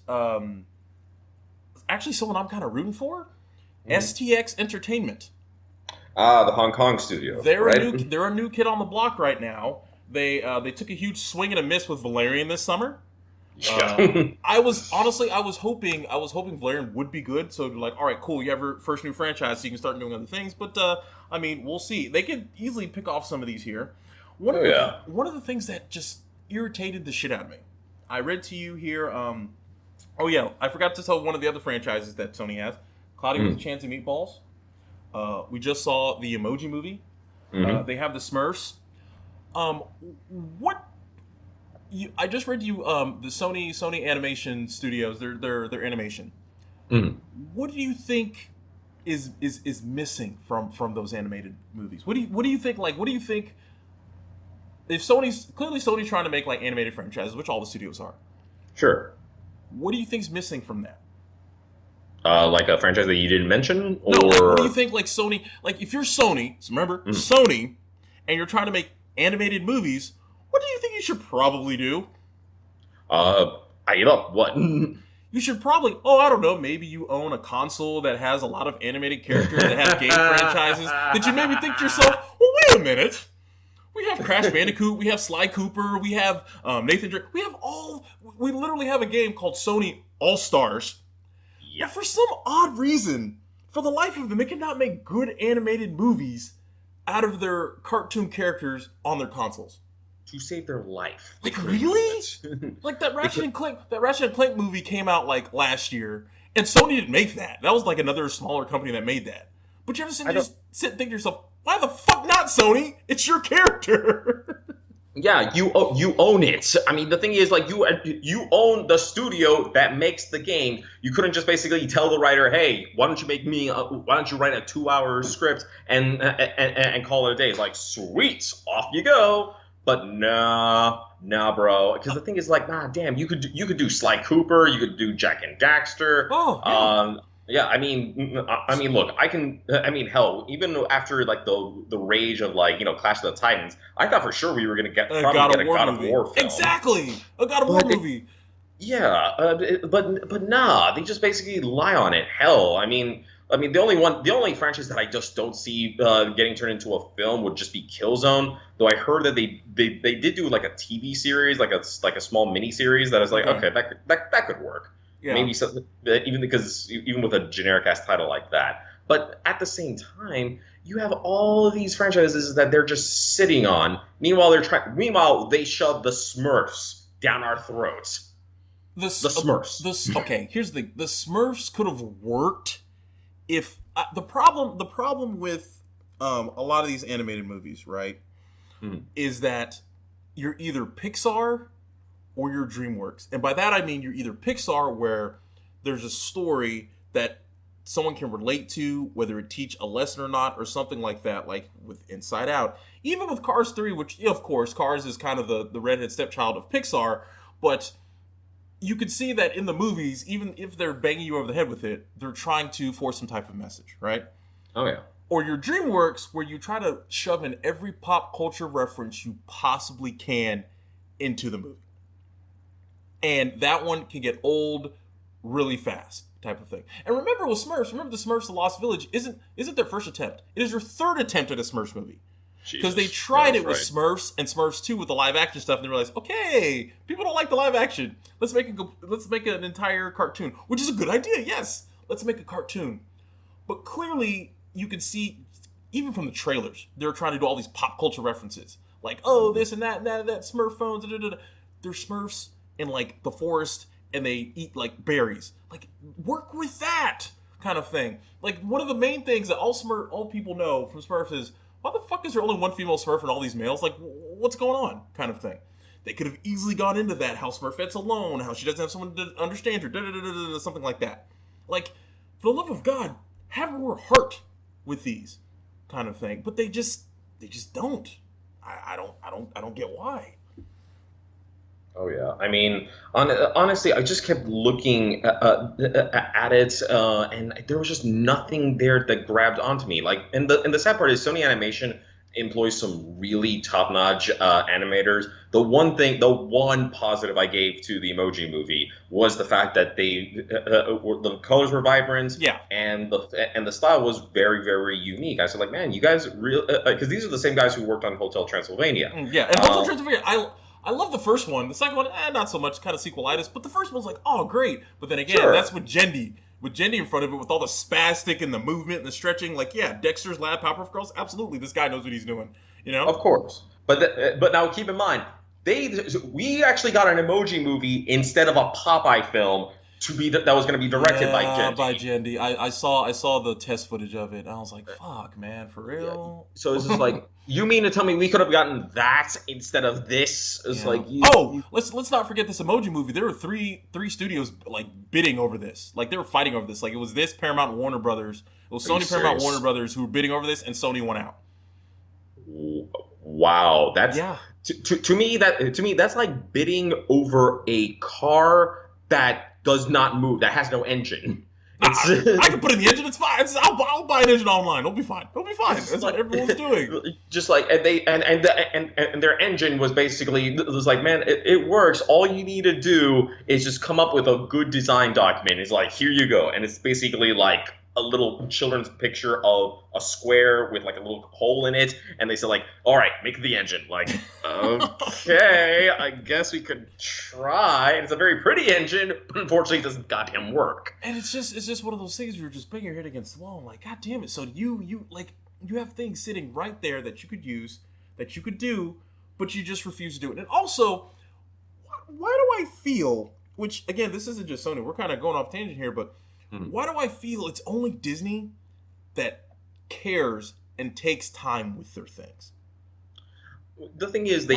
actually someone I'm kind of rooting for, STX Entertainment. The Hong Kong studio. They're a new kid on the block right now. They took a huge swing and a miss with Valerian this summer. I was hoping Valerian would be good. So like, all right, cool. You have your first new franchise, so you can start doing other things. But I mean, we'll see. They could easily pick off some of these here. One of the things that just irritated the shit out of me. I read to you here. I forgot to tell one of the other franchises that Sony has. Cloudy with a Chance of Meatballs. We just saw the Emoji Movie. They have the Smurfs. I just read to you the Sony Animation Studios, their animation. What do you think is missing from those animated movies? What do you think? Like, what do you think? If Sony's trying to make like animated franchises, which all the studios are. Sure. What do you think's missing from that? Like a franchise that you didn't mention, or no, like, what do you think? Like Sony, like if you're Sony, remember Sony, and you're trying to make animated movies, what do you think you should probably do? What? You should probably, I don't know, maybe you own a console that has a lot of animated characters that have game franchises that you maybe think to yourself, well, wait a minute. We have Crash Bandicoot, we have Sly Cooper, we have Nathan Drake, we literally have a game called Sony All-Stars. Yeah. But for some odd reason, for the life of them, they cannot make good animated movies out of their cartoon characters on their consoles. To save their life. Like, really? Like that Ratchet and Clank movie came out like last year, and Sony didn't make that. That was like another smaller company that made that. But you ever sit and think to yourself, why the fuck not, Sony? It's your character. Yeah, you own it. I mean, the thing is, like, you own the studio that makes the game. You couldn't just basically tell the writer, hey, why don't you write a 2-hour script and call it a day? It's like, sweet, off you go. But nah, bro. Because the thing is, like, damn, you could do Sly Cooper, you could do Jack and Daxter. Oh, yeah. Yeah, I mean, look, hell, even after like the rage of like Clash of the Titans, I thought for sure we were gonna get a God of War film. Exactly, a God of War movie. Yeah, but nah, they just basically lie on it. Hell, I mean, the only franchise that I just don't see getting turned into a film would just be Killzone. Though I heard that they did do like a TV series, like a small mini series that is like okay, that could work. Yeah. Maybe something, even with a generic ass title like that. But at the same time, you have all of these franchises that they're just sitting on. Meanwhile, they shove the Smurfs down our throats. The Smurfs. Okay, here's the thing: the Smurfs could have worked if the problem with a lot of these animated movies, right, is that you're either Pixar or your DreamWorks. And by that I mean you're either Pixar, where there's a story that someone can relate to, whether it teach a lesson or not, or something like that, like with Inside Out. Even with Cars 3, which, of course, Cars is kind of the redhead stepchild of Pixar, but you could see that in the movies, even if they're banging you over the head with it, they're trying to force some type of message, right? Oh, yeah. Or your DreamWorks, where you try to shove in every pop culture reference you possibly can into the movie. And that one can get old really fast, type of thing. And remember with Smurfs, the Smurfs: The Lost Village isn't their first attempt. It is their third attempt at a Smurfs movie. Because they tried it with Smurfs and Smurfs 2 with the live action stuff, and they realized, okay, people don't like the live action. Let's make an entire cartoon, which is a good idea. Yes, let's make a cartoon. But clearly, you can see, even from the trailers, they're trying to do all these pop culture references, like this and that Smurf phones. They're Smurfs in like the forest, and they eat like berries. Like, work with that kind of thing. Like, one of the main things that all people know from Smurfs is, why the fuck is there only one female Smurf and all these males? Like, what's going on? Kind of thing. They could have easily gone into that. How Smurfette's alone. How she doesn't have someone to understand her. Something like that. Like, for the love of God, have more heart with these kind of thing. But they just don't. I don't get why. Oh yeah, I mean, honestly, I just kept looking at it, and there was just nothing there that grabbed onto me. Like, and the sad part is, Sony Animation employs some really top-notch animators. The one positive I gave to the Emoji Movie was the fact that the colors were vibrant, yeah, and the style was very, very unique. I said, like, man, you guys really, because these are the same guys who worked on Hotel Transylvania. Yeah, and Hotel Transylvania, I love the first one. The second one, not so much, kind of sequelitis. But the first one's like, oh, great. But then again, that's with Jendi. With Jendi in front of it, with all the spastic and the movement and the stretching. Like, yeah, Dexter's Lab, Powerpuff Girls, absolutely. This guy knows what he's doing. You know? Of course. But now keep in mind, we actually got an Emoji Movie instead of a Popeye film that was going to be directed by Jendi. By Jendi. I saw the test footage of it, and I was like, fuck, man, for real? Yeah. So it's just like, you mean to tell me we could have gotten that instead of this? It's like, let's not forget this Emoji Movie. There were three studios like bidding over this. Like, they were fighting over this. Like, it was this, Paramount and Warner Brothers. It was Sony, Paramount, Warner Brothers who were bidding over this, and Sony won out. Wow, that's to me that's like bidding over a car that does not move, that has no engine. I can put in the engine. It's fine. I'll buy an engine online. It'll be fine. That's what everyone's doing. Just like and their engine was basically, it was like, man, it works. All you need to do is just come up with a good design document. It's like, here you go, and it's basically like a little children's picture of a square with like a little hole in it, and they said, like, all right, make the engine. Like, okay, I guess we could try. And it's a very pretty engine, but unfortunately it doesn't goddamn work. And it's just one of those things where you're just banging your head against the wall. I'm like, God damn it. So you have things sitting right there that you could use, that you could do, but you just refuse to do it. And also, why do I feel, which again, this isn't just Sony, we're kind of going off tangent here, but why do I feel it's only Disney that cares and takes time with their things? The thing is, they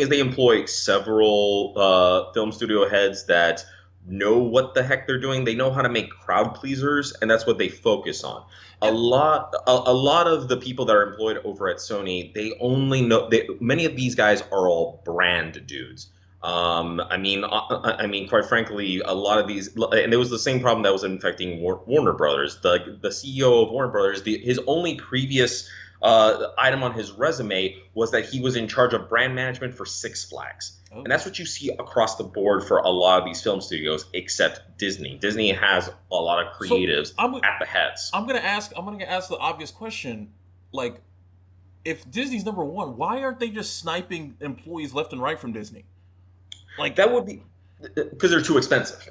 they employ several film studio heads that know what the heck they're doing. They know how to make crowd pleasers, and that's what they focus on. A lot of the people that are employed over at Sony, they only know. Many of these guys are all brand dudes. I mean, quite frankly, a lot of these, and it was the same problem that was infecting Warner Brothers. The CEO of Warner Brothers, his only previous item on his resume was that he was in charge of brand management for Six Flags. Oh. And that's what you see across the board for a lot of these film studios, except Disney. Disney has a lot of creatives at the heads. I'm gonna ask the obvious question, like, if Disney's number one, why aren't they just sniping employees left and right from Disney? Like, that would be because they're too expensive.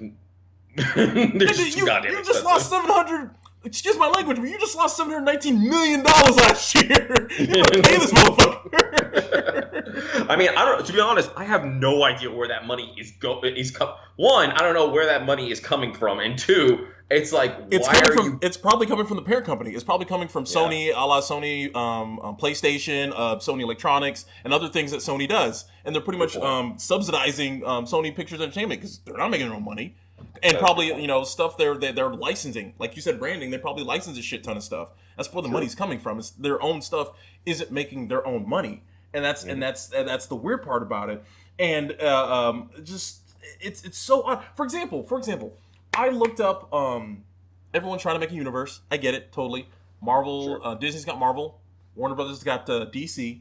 They're just too goddamn expensive. You just lost 700. Excuse my language, but you just lost $719 million last year. You gotta pay this motherfucker. I mean, to be honest, I have no idea where that money is One, I don't know where that money is coming from, and two, it's like, it's probably coming from the parent company. It's probably coming from Sony, a la Sony, PlayStation, Sony Electronics, and other things that Sony does. And they're pretty much subsidizing Sony Pictures Entertainment because they're not making their own money. And probably, stuff they're licensing. Like you said, branding, they probably license a shit ton of stuff. That's where the money's coming from. It's their own stuff isn't making their own money. And that's the weird part about it. And it's so odd. For example, I looked up everyone's trying to make a universe. I get it, totally. Marvel, sure. Disney's got Marvel. Warner Brothers has got DC.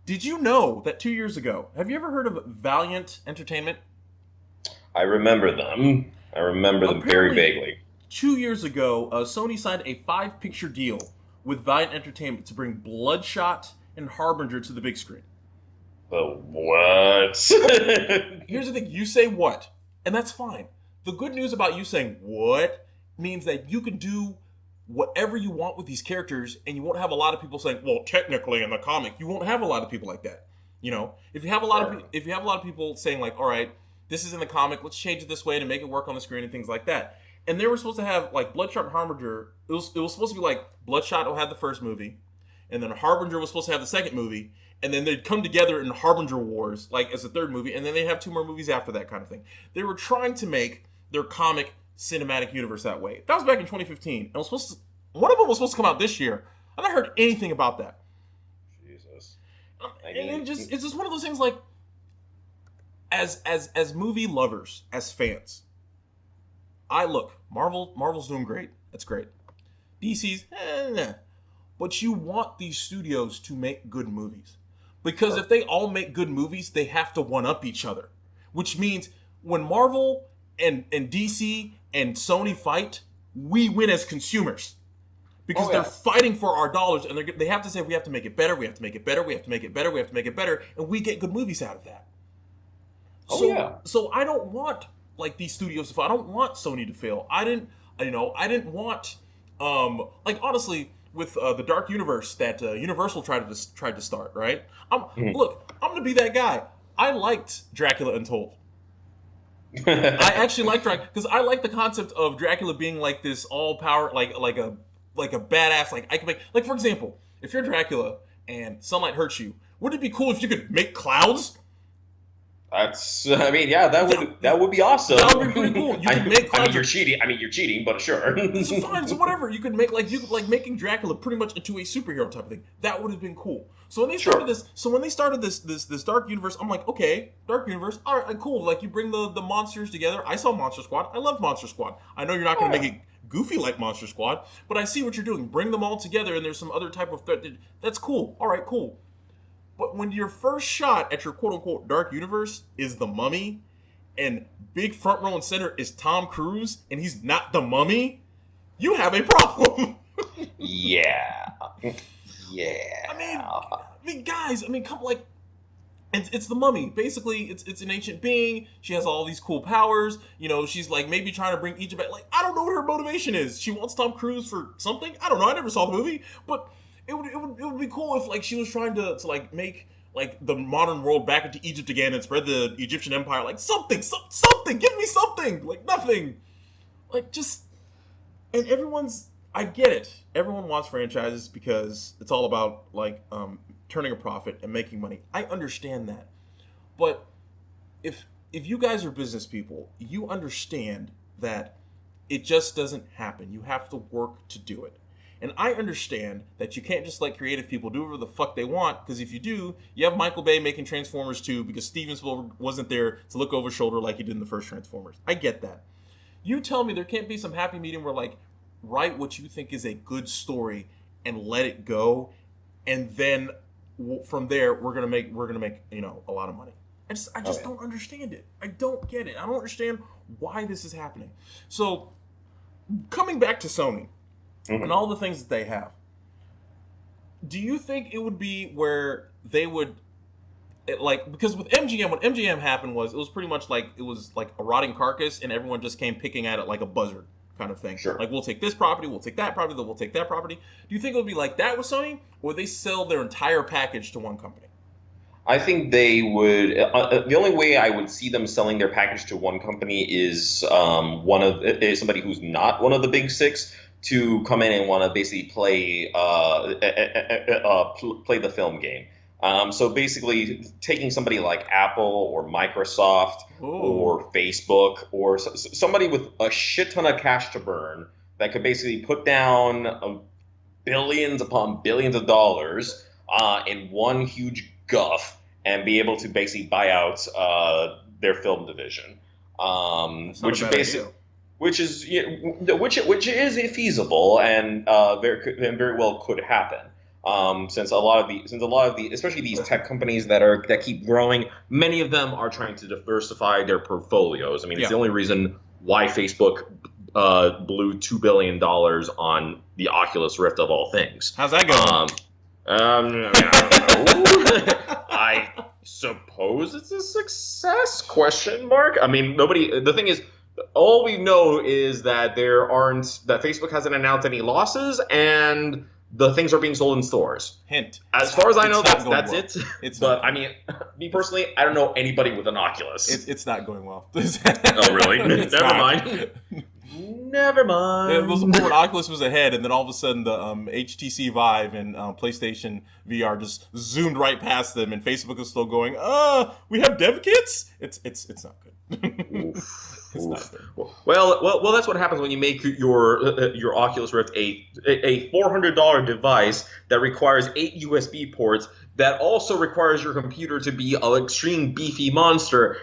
Did you know that 2 years ago, have you ever heard of Valiant Entertainment? I remember them. I remember them very Apparently, vaguely. 2 years ago, Sony signed a 5-picture deal with Valiant Entertainment to bring Bloodshot and Harbinger to the big screen. But what? Here's the thing: you say what, and that's fine. The good news about you saying what means that you can do whatever you want with these characters, and you won't have a lot of people saying, "Well, technically in the comic, you won't have a lot of people like that." You know, if you have a lot of people saying like, "All right, this is in the comic, let's change it this way to make it work on the screen," and things like that. And they were supposed to have like Bloodshot and Harbinger. It was supposed to be like Bloodshot will have the first movie, and then Harbinger was supposed to have the second movie, and then they'd come together in Harbinger Wars, like as a third movie, and then they'd have 2 more movies after that kind of thing. They were trying to make their comic cinematic universe that way. That was back in 2015. And one of them was supposed to come out this year. I haven't heard anything about that. Jesus. And it's just one of those things like, as movie lovers, as fans, Marvel's doing great. That's great. DC's, nah. But you want these studios to make good movies. Because if they all make good movies, they have to one-up each other. Which means when Marvel and DC and Sony fight, we win as consumers. Because they're fighting for our dollars, and they have to say, we have to make it better, we have to make it better, we have to make it better, we have to make it better, and we get good movies out of that. So I don't want like these studios to fail. I don't want Sony to fail. I didn't want like honestly with the Dark Universe that Universal tried to start, right? Look, I'm gonna be that guy. I liked Dracula Untold. I actually like Dracula because I like the concept of Dracula being like this all power, like a badass. Like I can make, like for example, if you're Dracula and sunlight hurts you, wouldn't it be cool if you could make clouds? That would be awesome. That would be pretty cool. You could make clouds. You're cheating, but sure. So fine, so whatever. You could make making Dracula pretty much into a superhero type of thing. That would have been cool. So when they started this Dark Universe, I'm like, okay, Dark Universe, all right, cool. Like you bring the monsters together. I saw Monster Squad. I love Monster Squad. I know you're not going to make it goofy like Monster Squad, but I see what you're doing. Bring them all together, and there's some other type of threat. That's cool. All right, cool. But when your first shot at your quote-unquote Dark Universe is the Mummy, and big front row and center is Tom Cruise, and he's not the Mummy, you have a problem. Yeah. I mean, guys, come like, it's the Mummy. Basically, it's an ancient being. She has all these cool powers. You know, she's like maybe trying to bring Egypt back. Like, I don't know what her motivation is. She wants Tom Cruise for something. I don't know. I never saw the movie, but it would be cool if like she was trying to like make like the modern world back into Egypt again and spread the Egyptian empire. Like something. Give me something. Like nothing. Like just, and I get it. Everyone wants franchises because it's all about like turning a profit and making money. I understand that. But if you guys are business people, you understand that it just doesn't happen. You have to work to do it. And I understand that you can't just let creative people do whatever the fuck they want, because if you do, you have Michael Bay making Transformers 2 because Steven Spielberg wasn't there to look over his shoulder like he did in the first Transformers. I get that. You tell me there can't be some happy medium where like write what you think is a good story and let it go, and then from there we're gonna make a lot of money. I just don't understand it. I don't get it. I don't understand why this is happening. So coming back to Sony and all the things that they have, do you think it would be where they would because with MGM, what MGM happened was it was pretty much like it was like a rotting carcass and everyone just came picking at it like a buzzard kind of thing. Sure. Like we'll take this property, we'll take that property, then we'll take that property. Do you think it would be like that with Sony, or would they sell their entire package to one company? I think they would. The only way I would see them selling their package to one company is somebody who's not one of the big six to come in and want to basically play the film game. So basically, taking somebody like Apple or Microsoft or Facebook or somebody with a shit ton of cash to burn that could basically put down billions upon billions of dollars in one huge guff and be able to basically buy out their film division, which is feasible and very well could happen. Since a lot of the, especially these tech companies that keep growing, many of them are trying to diversify their portfolios. I mean, it's the only reason why Facebook blew $2 billion on the Oculus Rift of all things. How's that going? I don't know. I suppose it's a success? Question mark. I mean, nobody. The thing is, all we know is that that Facebook hasn't announced any losses, and the things are being sold in stores. Hint. As far as I know, that's well. it. It's but I mean, me personally, I don't know anybody with an Oculus. It's not going well. Oh, really? Never mind. Never mind. Yeah, it was when Oculus was ahead, and then all of a sudden the HTC Vive and PlayStation VR just zoomed right past them, and Facebook is still going, we have dev kits? It's not good. It's not good. Well, that's what happens when you make your Oculus Rift a $400 device that requires 8 USB ports, that also requires your computer to be an extreme beefy monster,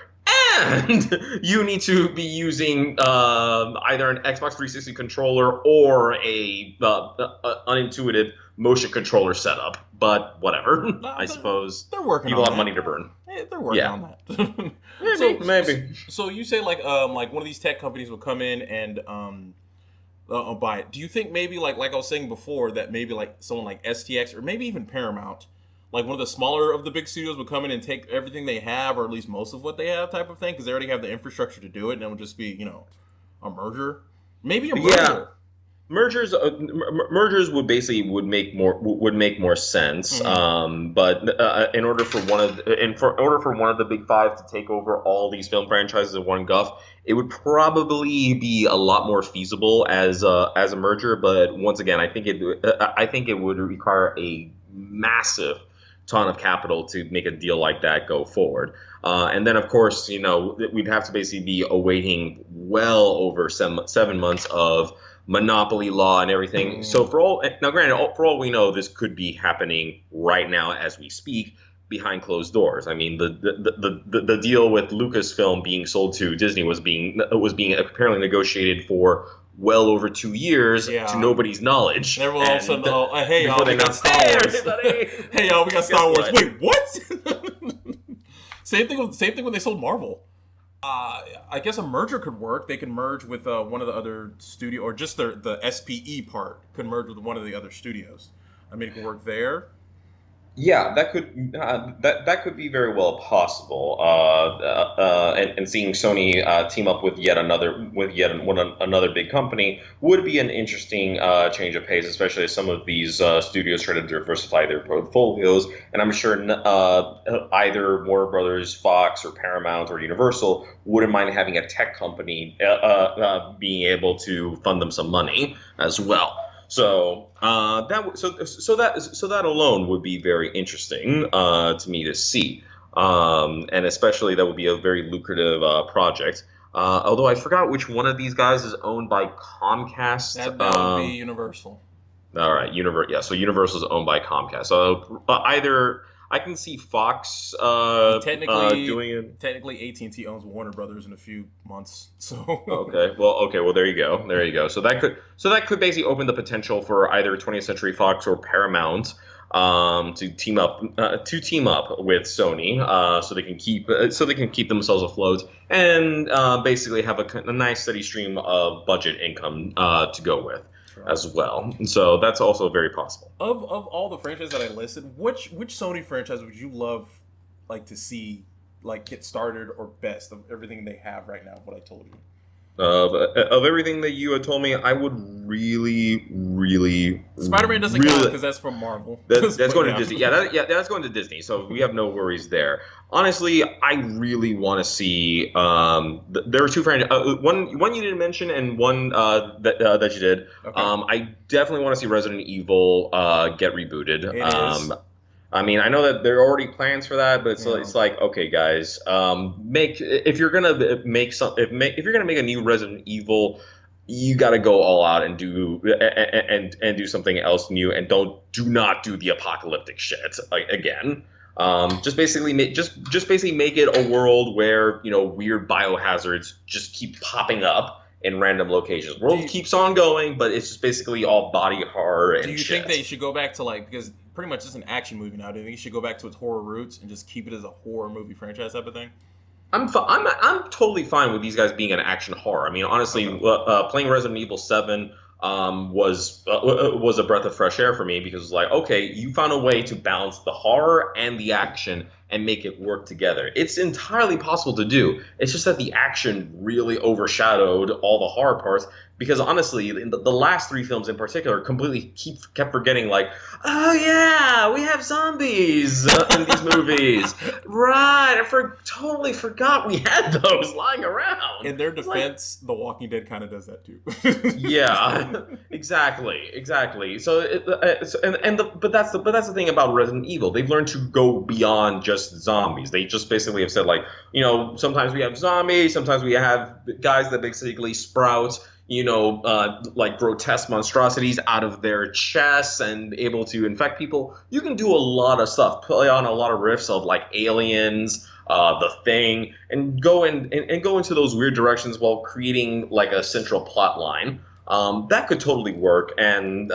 and you need to be using either an Xbox 360 controller or a unintuitive motion controller setup. But whatever, I suppose they're working. People on have that. money to burn. They're working on that. Maybe. So you say like one of these tech companies will come in and buy it. Do you think maybe like I was saying before, that maybe like someone like STX or maybe even Paramount, like one of the smaller of the big studios, would come in and take everything they have, or at least most of what they have, type of thing, because they already have the infrastructure to do it, and it would just be a merger, maybe a merger. Yeah. Mergers would make more sense. Mm-hmm. But in order for one of the big five to take over all these film franchises in one guff, it would probably be a lot more feasible as a merger. But once again, I think it would require a massive ton of capital to make a deal like that go forward. And then, of course, we'd have to basically be awaiting well over 7 months of monopoly law and everything. So for all we know, this could be happening right now as we speak, behind closed doors. I mean, the deal with Lucasfilm being sold to Disney was being apparently negotiated for well over 2 years to nobody's knowledge. There will also hey y'all, we got Star Wars. Hey y'all, we got Star Wars. Wait, what? Same thing when they sold Marvel. I guess a merger could work. They can merge with one of the other studio, or just the SPE part could merge with one of the other studios. I mean, it could work there. Yeah, that could be very well possible. And seeing Sony team up with yet another big company would be an interesting change of pace, especially as some of these studios try to diversify their portfolios. And I'm sure either Warner Brothers, Fox, or Paramount, or Universal wouldn't mind having a tech company being able to fund them some money as well. So that alone would be very interesting to me to see, and especially that would be a very lucrative project. Although I forgot which one of these guys is owned by Comcast. That would be Universal. All right, So Universal is owned by Comcast. So either I can see Fox doing it. Technically, AT&T owns Warner Brothers in a few months. So okay. Well, there you go. So that could basically open the potential for either 20th Century Fox or Paramount to team up with Sony, so they can keep themselves afloat and basically have a nice steady stream of budget income to go with. As well, so that's also very possible. Of all the franchises that I listed, which Sony franchise would you love to see get started, or best of everything they have right now? What I told you. Of everything that you had told me, I would really Spider-Man doesn't count because that's from Marvel. That's going to Disney. That's going to Disney. So we have no worries there. Honestly, I really want to see. There are two franchises. One you didn't mention, and one that you did. Okay. I definitely want to see Resident Evil get rebooted. It is. I mean, I know that there are already plans for that, but it's like, okay, guys, if you're gonna make a new Resident Evil, you got to go all out and do something else new, and do not do the apocalyptic shit again. Just basically make it a world where weird biohazards just keep popping up in random locations. World keeps on going, but it's just basically all body horror and shit. Do you think they should go back to because pretty much just an action movie now. Do you think it should go back to its horror roots and just keep it as a horror movie franchise type of thing? I'm totally fine with these guys being an action horror. I mean, honestly, playing Resident Evil 7 was a breath of fresh air for me because it's like, okay, you found a way to balance the horror and the action and make it work together. It's entirely possible to do. It's just that the action really overshadowed all the horror parts because honestly, in the last 3 films in particular, completely kept forgetting like, oh yeah, we have zombies in these movies. Right, totally forgot we had those lying around. In their defense, The Walking Dead kind of does that too. Yeah, exactly. So, but that's the thing about Resident Evil. They've learned to go beyond just zombies. They just basically have said like, sometimes we have zombies, sometimes we have guys that basically sprout, like grotesque monstrosities out of their chests and able to infect people. You can do a lot of stuff, play on a lot of riffs of like Aliens, The Thing, and go into those weird directions while creating like a central plot line. That could totally work, and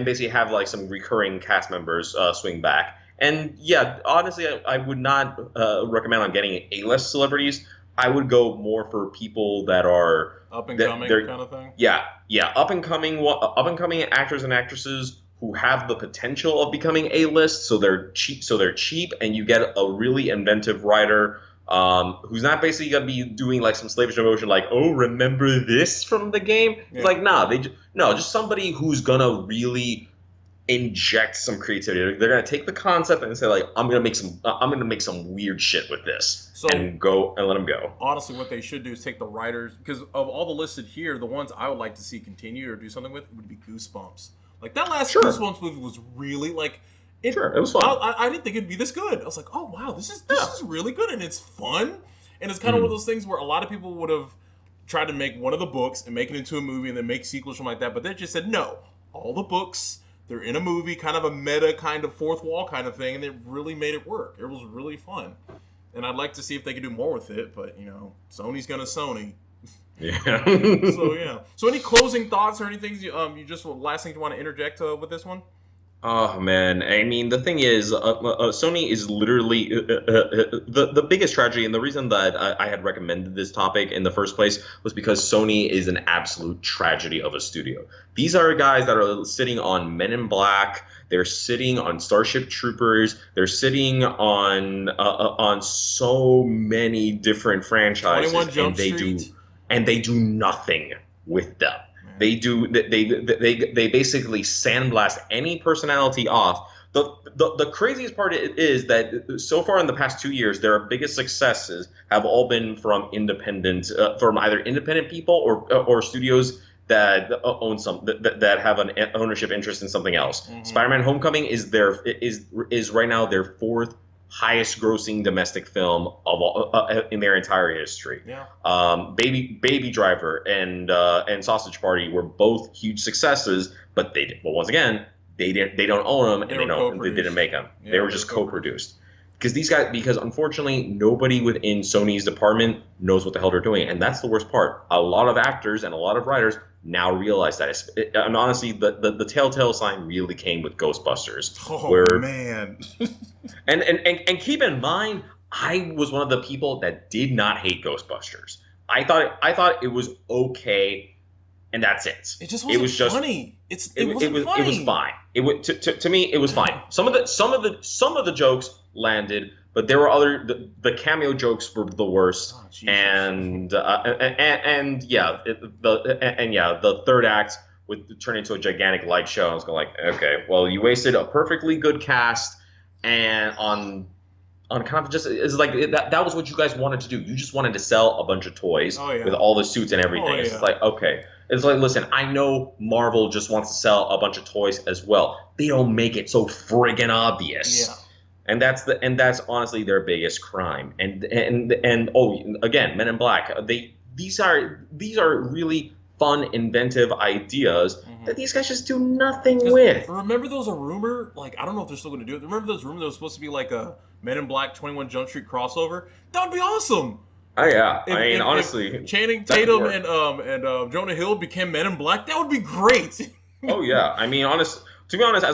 basically have like some recurring cast members swing back. And yeah, honestly, I would not recommend on getting A-list celebrities. I would go more for people that are up and coming kind of thing. Yeah, up and coming actors and actresses who have the potential of becoming A-list. So they're cheap, and you get a really inventive writer who's not basically gonna be doing like some slavish emotion, like, oh, remember this from the game? Yeah. It's like, just somebody who's gonna really inject some creativity. They're gonna take the concept and say like, I'm gonna make some weird shit with this, and go and let them go. Honestly, what they should do is take the writers, because of all the listed here, the ones I would like to see continue or do something with would be Goosebumps. Like that last Goosebumps movie was really like, it was fun. I didn't think it'd be this good. I was like, oh wow, this is really good, and it's fun, and it's kind of one of those things where a lot of people would have tried to make one of the books and make it into a movie and then make sequels from like that, but they just said no, all the books. They're in a movie, kind of a meta, kind of fourth wall kind of thing, and it really made it work. It was really fun. And I'd like to see if they could do more with it, but, Sony's gonna Sony. Yeah. So any closing thoughts or anything, last thing you want to interject with this one? Oh, man. I mean, the thing is, Sony is literally the biggest tragedy, and the reason that I had recommended this topic in the first place was because Sony is an absolute tragedy of a studio. These are guys that are sitting on Men in Black. They're sitting on Starship Troopers. They're sitting on so many different franchises, 21 Jump Street. They do nothing with them. They basically sandblast any personality off. The craziest part is that so far in the past 2 years, their biggest successes have all been from from either independent people or studios that own that have an ownership interest in something else. Mm-hmm. Spider-Man: Homecoming is right now their 4th highest grossing domestic film of all in their entire history. Yeah. Baby Driver and Sausage Party were both huge successes, but once again, they don't own them, and they didn't make them. Yeah, they were just co-produced. Because unfortunately nobody within Sony's department knows what the hell they're doing, and that's the worst part. A lot of actors and a lot of writers now realize that. And honestly, the telltale sign really came with Ghostbusters. Oh, man. and keep in mind, I was one of the people that did not hate Ghostbusters. I thought it was okay, and that's it. It just wasn't funny. It was fine. To me, it was fine. Some of the jokes landed, but there were the cameo jokes were the worst. Oh, the third act would turn into a gigantic light show. I was going like, okay, well, you wasted a perfectly good cast and on kind of just, it's like that was what you guys wanted to do. You just wanted to sell a bunch of toys with all the suits and everything. It's like, okay. It's like, listen, I know Marvel just wants to sell a bunch of toys as well. They don't make it so friggin' obvious. Yeah. And that's honestly their biggest crime. And again, Men in Black. These are really fun, inventive ideas that these guys just do nothing with. Remember those a rumor? Like, I don't know if they're still going to do it. Remember those rumors that was supposed to be like a Men in Black 21 Jump Street crossover? That would be awesome. Oh yeah, honestly, if Channing Tatum and Jonah Hill became Men in Black, that would be great. Oh yeah, I mean, honestly, To be honest,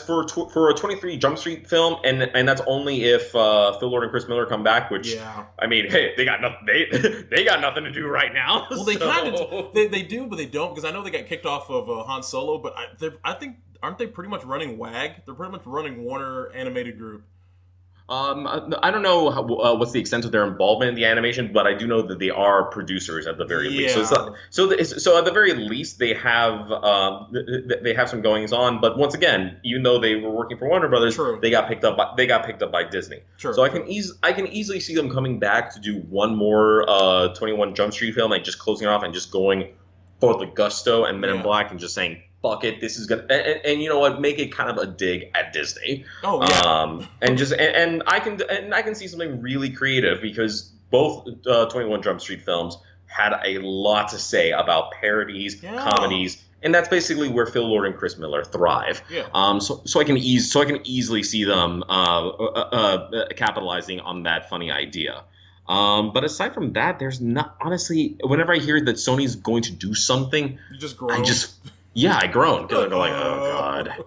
for a 23 Jump Street film, and that's only if Phil Lord and Chris Miller come back. Which, I mean, hey, they got nothing. They got nothing to do right now. Well, they kind of they do, but they don't, because I know they got kicked off of Han Solo. But I think, aren't they pretty much running WAG? They're pretty much running Warner Animated Group. I don't know what's the extent of their involvement in the animation, but I do know that they are producers at the very least. So at the very least they have some goings on. But once again, even though they were working for Warner Brothers, they got picked up by Disney. I can easily see them coming back to do one more 21 Jump Street film and just closing it off and just going for the gusto and Men in Black and just saying, fuck it, this is gonna, and you know what, make it kind of a dig at Disney. And I can see something really creative, because both 21 Jump Street films had a lot to say about parodies, comedies, and that's basically where Phil Lord and Chris Miller thrive. So I can easily see them capitalizing on that funny idea. But aside from that, there's not, honestly, whenever I hear that Sony's going to do something, you just groan. I groan, because I'm like, oh god,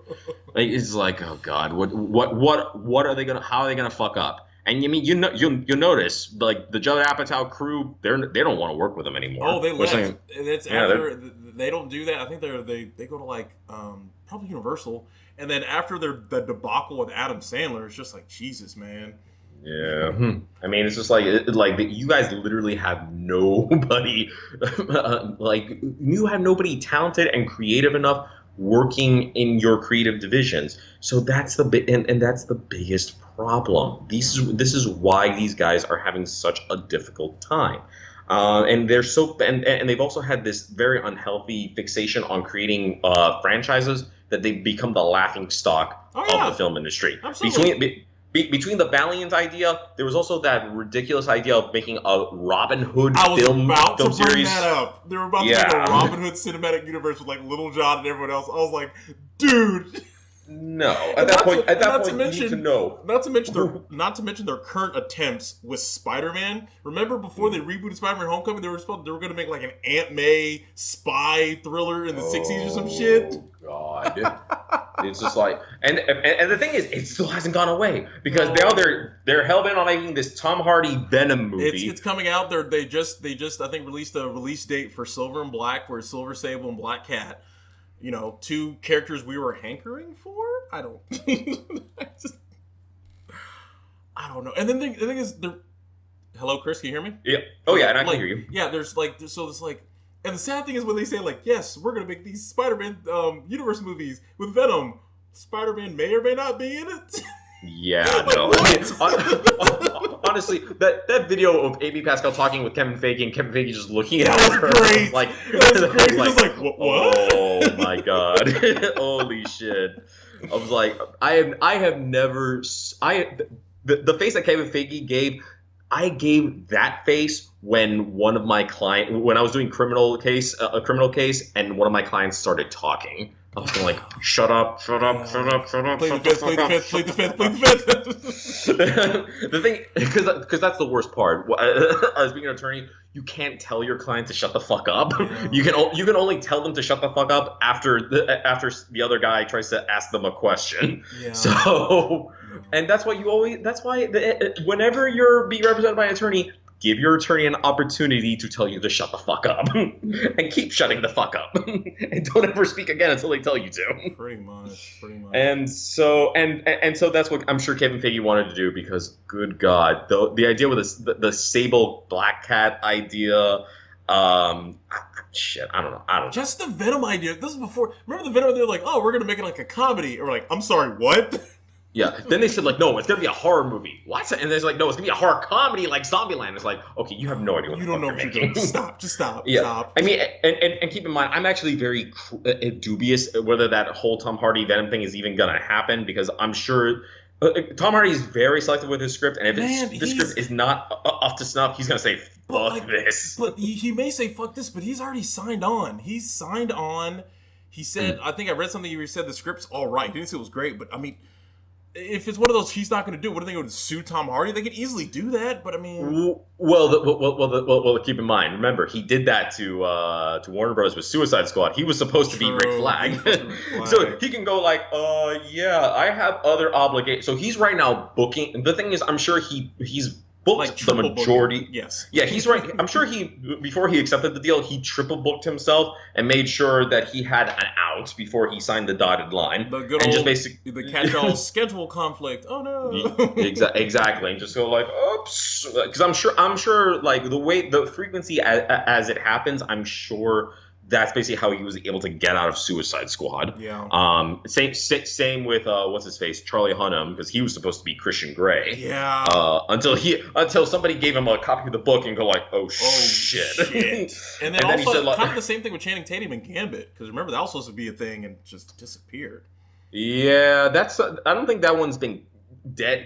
like, it's like, oh god, what are they gonna, how are they gonna fuck up? And you mean, you'll notice, like, the Judd Apatow crew, they don't want to work with them anymore. Oh, they left. It's after they don't do that. I think they go to like probably Universal, and then after the debacle with Adam Sandler, it's just like, Jesus, man. Yeah, I mean, it's just like you guys literally have nobody, you have nobody talented and creative enough working in your creative divisions. So that's that's the biggest problem. This is why these guys are having such a difficult time. And they're and they've also had this very unhealthy fixation on creating franchises that they've become the laughing stock of the film industry. Absolutely. Between the Valiant idea, there was also that ridiculous idea of making a Robin Hood film series. I was about to bring that up. They were about to make a Robin Hood cinematic universe with like Little John and everyone else. I was like, dude. No, at that point, you need to know. Not to mention their current attempts with Spider-Man. Remember before they rebooted Spider-Man: Homecoming, they were going to make like an Aunt May spy thriller in the 60s or some shit. Oh God. It's just like, and the thing is, it still hasn't gone away, because now they're hell-bent on making this Tom Hardy Venom movie. It's coming out. They just I think released a release date for Silver and Black, where Silver Sable and Black Cat, you know, two characters we were hankering for. I don't know. And then the thing is, hello, Chris, can you hear me? Yeah. Oh yeah, and I can hear you. Yeah, there's like. And the sad thing is when they say, like, yes, we're going to make these Spider-Man universe movies with Venom, Spider-Man may or may not be in it. Yeah, no. Honestly, that video of Amy Pascal talking with Kevin Feige and Kevin Feige just looking at her. Great. Like, that was great. Like, what? Oh, my God. Holy shit. I was like, I have never... The face that Kevin Feige gave... I gave that face when when I was doing a criminal case, and one of my clients started talking. I was like, shut up. Plead the fifth. The thing, because that's the worst part. As being an attorney, you can't tell your client to shut the fuck up. You can only tell them to shut the fuck up after the other guy tries to ask them a question. Yeah. So, and that's why whenever you're being represented by an attorney, give your attorney an opportunity to tell you to shut the fuck up. And keep shutting the fuck up. And don't ever speak again until they tell you to. Pretty much. And so that's what I'm sure Kevin Feige wanted to do, because good God, the idea with the Sable Black Cat idea, shit, I don't know. Just the Venom idea. This is before. Remember the Venom? They're like, oh, we're gonna make it like a comedy, or like, I'm sorry, what? Yeah. Then they said, like, no, it's gonna be a horror movie. What? And they're like, no, it's gonna be a horror comedy like Zombieland. It's like, okay, you have no idea what you're making. Stop. Just stop. Yeah. Stop. I mean, and keep in mind, I'm actually very dubious whether that whole Tom Hardy Venom thing is even gonna happen, because I'm sure Tom Hardy is very selective with his script, and if the script is not up to snuff, he's gonna say fuck this. But he may say fuck this, but he's already signed on. He's signed on. He said, I think I read something where he said the script's all right. He didn't say it was great, but I mean, if it's one of those he's not going to do, what are they going to sue Tom Hardy? They could easily do that, but I mean, well, keep in mind. Remember, he did that to Warner Bros. With Suicide Squad. He was supposed to be Rick Flag, so he can go like, yeah, I have other obligations. So he's right now booking. The thing is, I'm sure he's booked like the majority. Booking. Yes. Yeah, he's right. I'm sure before he accepted the deal, he triple booked himself and made sure that he had an out before he signed the dotted line. The good old, the catch-all schedule conflict. Oh no. Exactly. And just go like, oops, because I'm sure like the frequency as it happens, I'm sure that's basically how he was able to get out of Suicide Squad. Yeah. Same with what's his face, Charlie Hunnam, because he was supposed to be Christian Grey. Yeah. Until somebody gave him a copy of the book and go like, oh shit. And then also said, like, kind of the same thing with Channing Tatum and Gambit, because remember that was supposed to be a thing and just disappeared. Yeah, I don't think that one's been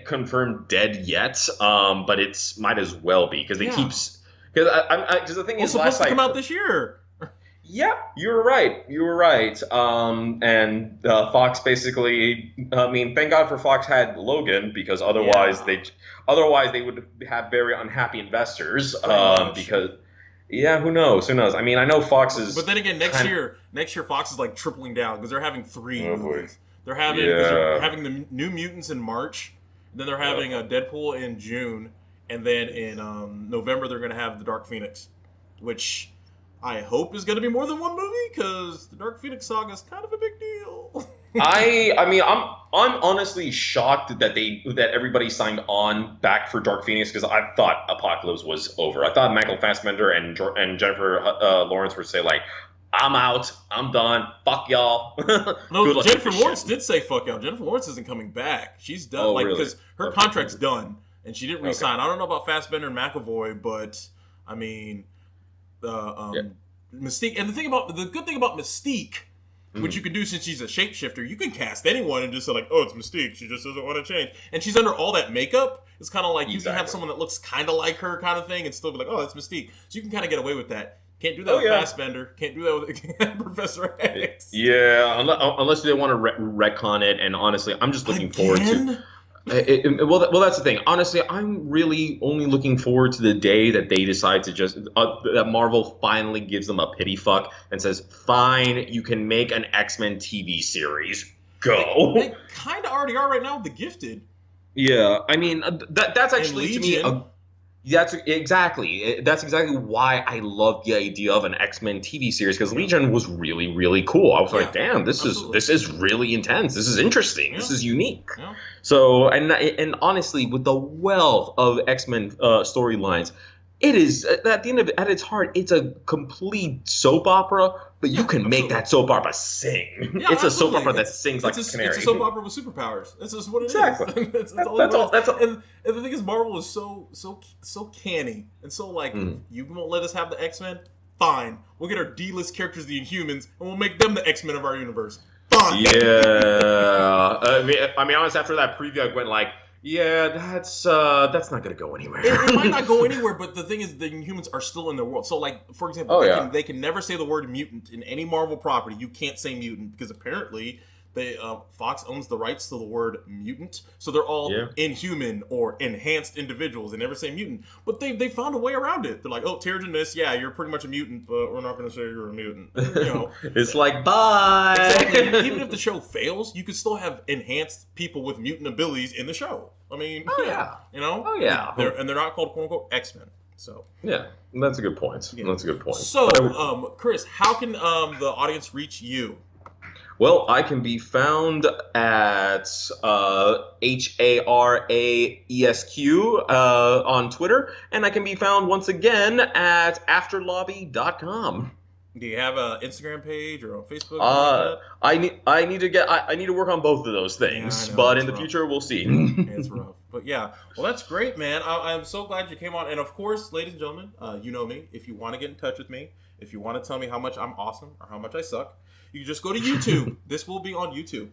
confirmed dead yet. But it's might as well be because they keep because the thing is, supposed to come out this year. Yeah, you were right. And Fox basically, I mean, thank God for Fox had Logan because otherwise they would have very unhappy investors. Because who knows? I mean, I know Fox is. But then again, next year Fox is like tripling down because they're having 3 movies. They're having the New Mutants in March, then they're having a Deadpool in June, and then in November they're going to have the Dark Phoenix, which I hope is going to be more than one movie because the Dark Phoenix saga is kind of a big deal. I mean, I'm honestly shocked that everybody signed on back for Dark Phoenix because I thought Apocalypse was over. I thought Michael Fassbender and Jennifer Lawrence would say like, I'm out, I'm done, fuck y'all. No, Jennifer Lawrence did say fuck y'all. Jennifer Lawrence isn't coming back. She's done, because her contract's done and she didn't resign. I don't know about Fassbender and McAvoy, but I mean. Mystique, and the good thing about Mystique, which you can do since she's a shapeshifter, you can cast anyone and just say like, oh, it's Mystique, she just doesn't want to change, and she's under all that makeup. It's kind of like you can have someone that looks kind of like her, kind of thing, and still be like, oh, that's Mystique. So you can kind of get away with that. Can't do that with Fassbender. Can't do that with Professor X. Yeah, unless they want to retcon it. And honestly, I'm just looking forward to. Well, that's the thing. Honestly, I'm really only looking forward to the day that they decide to just that Marvel finally gives them a pity fuck and says, "Fine, you can make an X-Men TV series. Go." They kind of already are right now with The Gifted. Yeah, I mean that's actually to me. That's exactly why I love the idea of an X-Men TV series because Legion was really, really cool. I was like, damn, this is really intense. This is interesting. This is unique. Yeah. So and honestly, with the wealth of X-Men storylines, it is at the end of it, at its heart, it's a complete soap opera. But you can make that soap opera sing. Yeah, it's a soap opera that sings like a canary. It's a soap opera with superpowers. That's just what it is. That's all. And the thing is, Marvel is so canny and so like, you won't let us have the X-Men? Fine. We'll get our D-list characters, the Inhumans, and we'll make them the X-Men of our universe. Fine. Yeah. I mean, honestly, after that preview, I went like, yeah, that's not going to go anywhere. It might not go anywhere, but the thing is, the Inhumans are still in their world. So, like, for example, they can never say the word mutant in any Marvel property. You can't say mutant because apparently Fox owns the rights to the word mutant. So they're all inhuman or enhanced individuals. They never say mutant. But they found a way around it. They're like, oh, Terrigen, you're pretty much a mutant, but we're not going to say you're a mutant. You know, it's like, bye. Exactly. Even if the show fails, you could still have enhanced people with mutant abilities in the show. I mean, you know? Oh, yeah. They're not called, quote unquote, X-Men. So yeah, that's a good point. Yeah. That's a good point. So, Chris, how can the audience reach you? Well, I can be found at HARAESQ on Twitter, and I can be found once again at afterlobby.com. Do you have an Instagram page or on Facebook? I need to work on both of those things, but in the future we'll see. It's rough, but yeah. Well, that's great, man. I'm so glad you came on, and of course, ladies and gentlemen, you know me. If you want to get in touch with me, if you want to tell me how much I'm awesome or how much I suck, you can just go to YouTube. This will be on YouTube.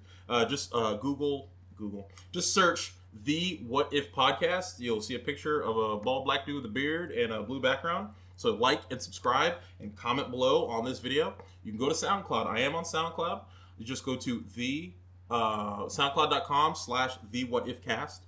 Just Google. Just search The What If Podcast. You'll see a picture of a bald black dude with a beard and a blue background. So like and subscribe and comment below on this video. You can go to SoundCloud. I am on SoundCloud. You just go to The soundcloud.com/thewhatifcast.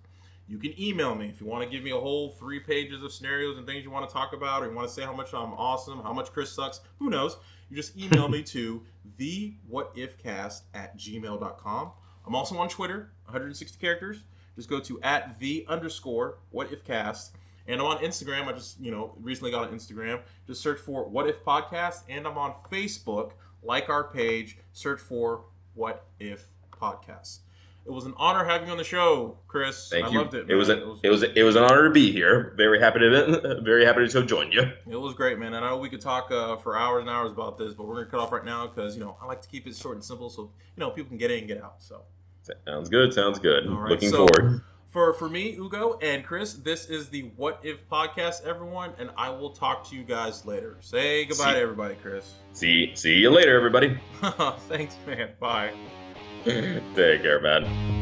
You can email me if you want to give me a whole 3 pages of scenarios and things you want to talk about, or you want to say how much I'm awesome, how much Chris sucks, who knows. You just email me to thewhatifcast@gmail.com. I'm also on Twitter, 160 characters. Just go to @the_whatifcast. And I'm on Instagram. I just, recently got on Instagram. Just search for What If Podcast. And I'm on Facebook. Like our page. Search for What If Podcast. It was an honor having you on the show, Chris. Thank you. Loved it, man. Man. It was an honor to be here. Very happy to join you. It was great, man. I know we could talk for hours and hours about this, but we're gonna cut off right now because I like to keep it short and simple, so people can get in and get out. So sounds good. All right, Looking forward. For me, Ugo, and Chris, this is the What If Podcast, everyone, and I will talk to you guys later. Say goodbye to everybody, Chris. See you later, everybody. Thanks, man. Bye. Take care, man.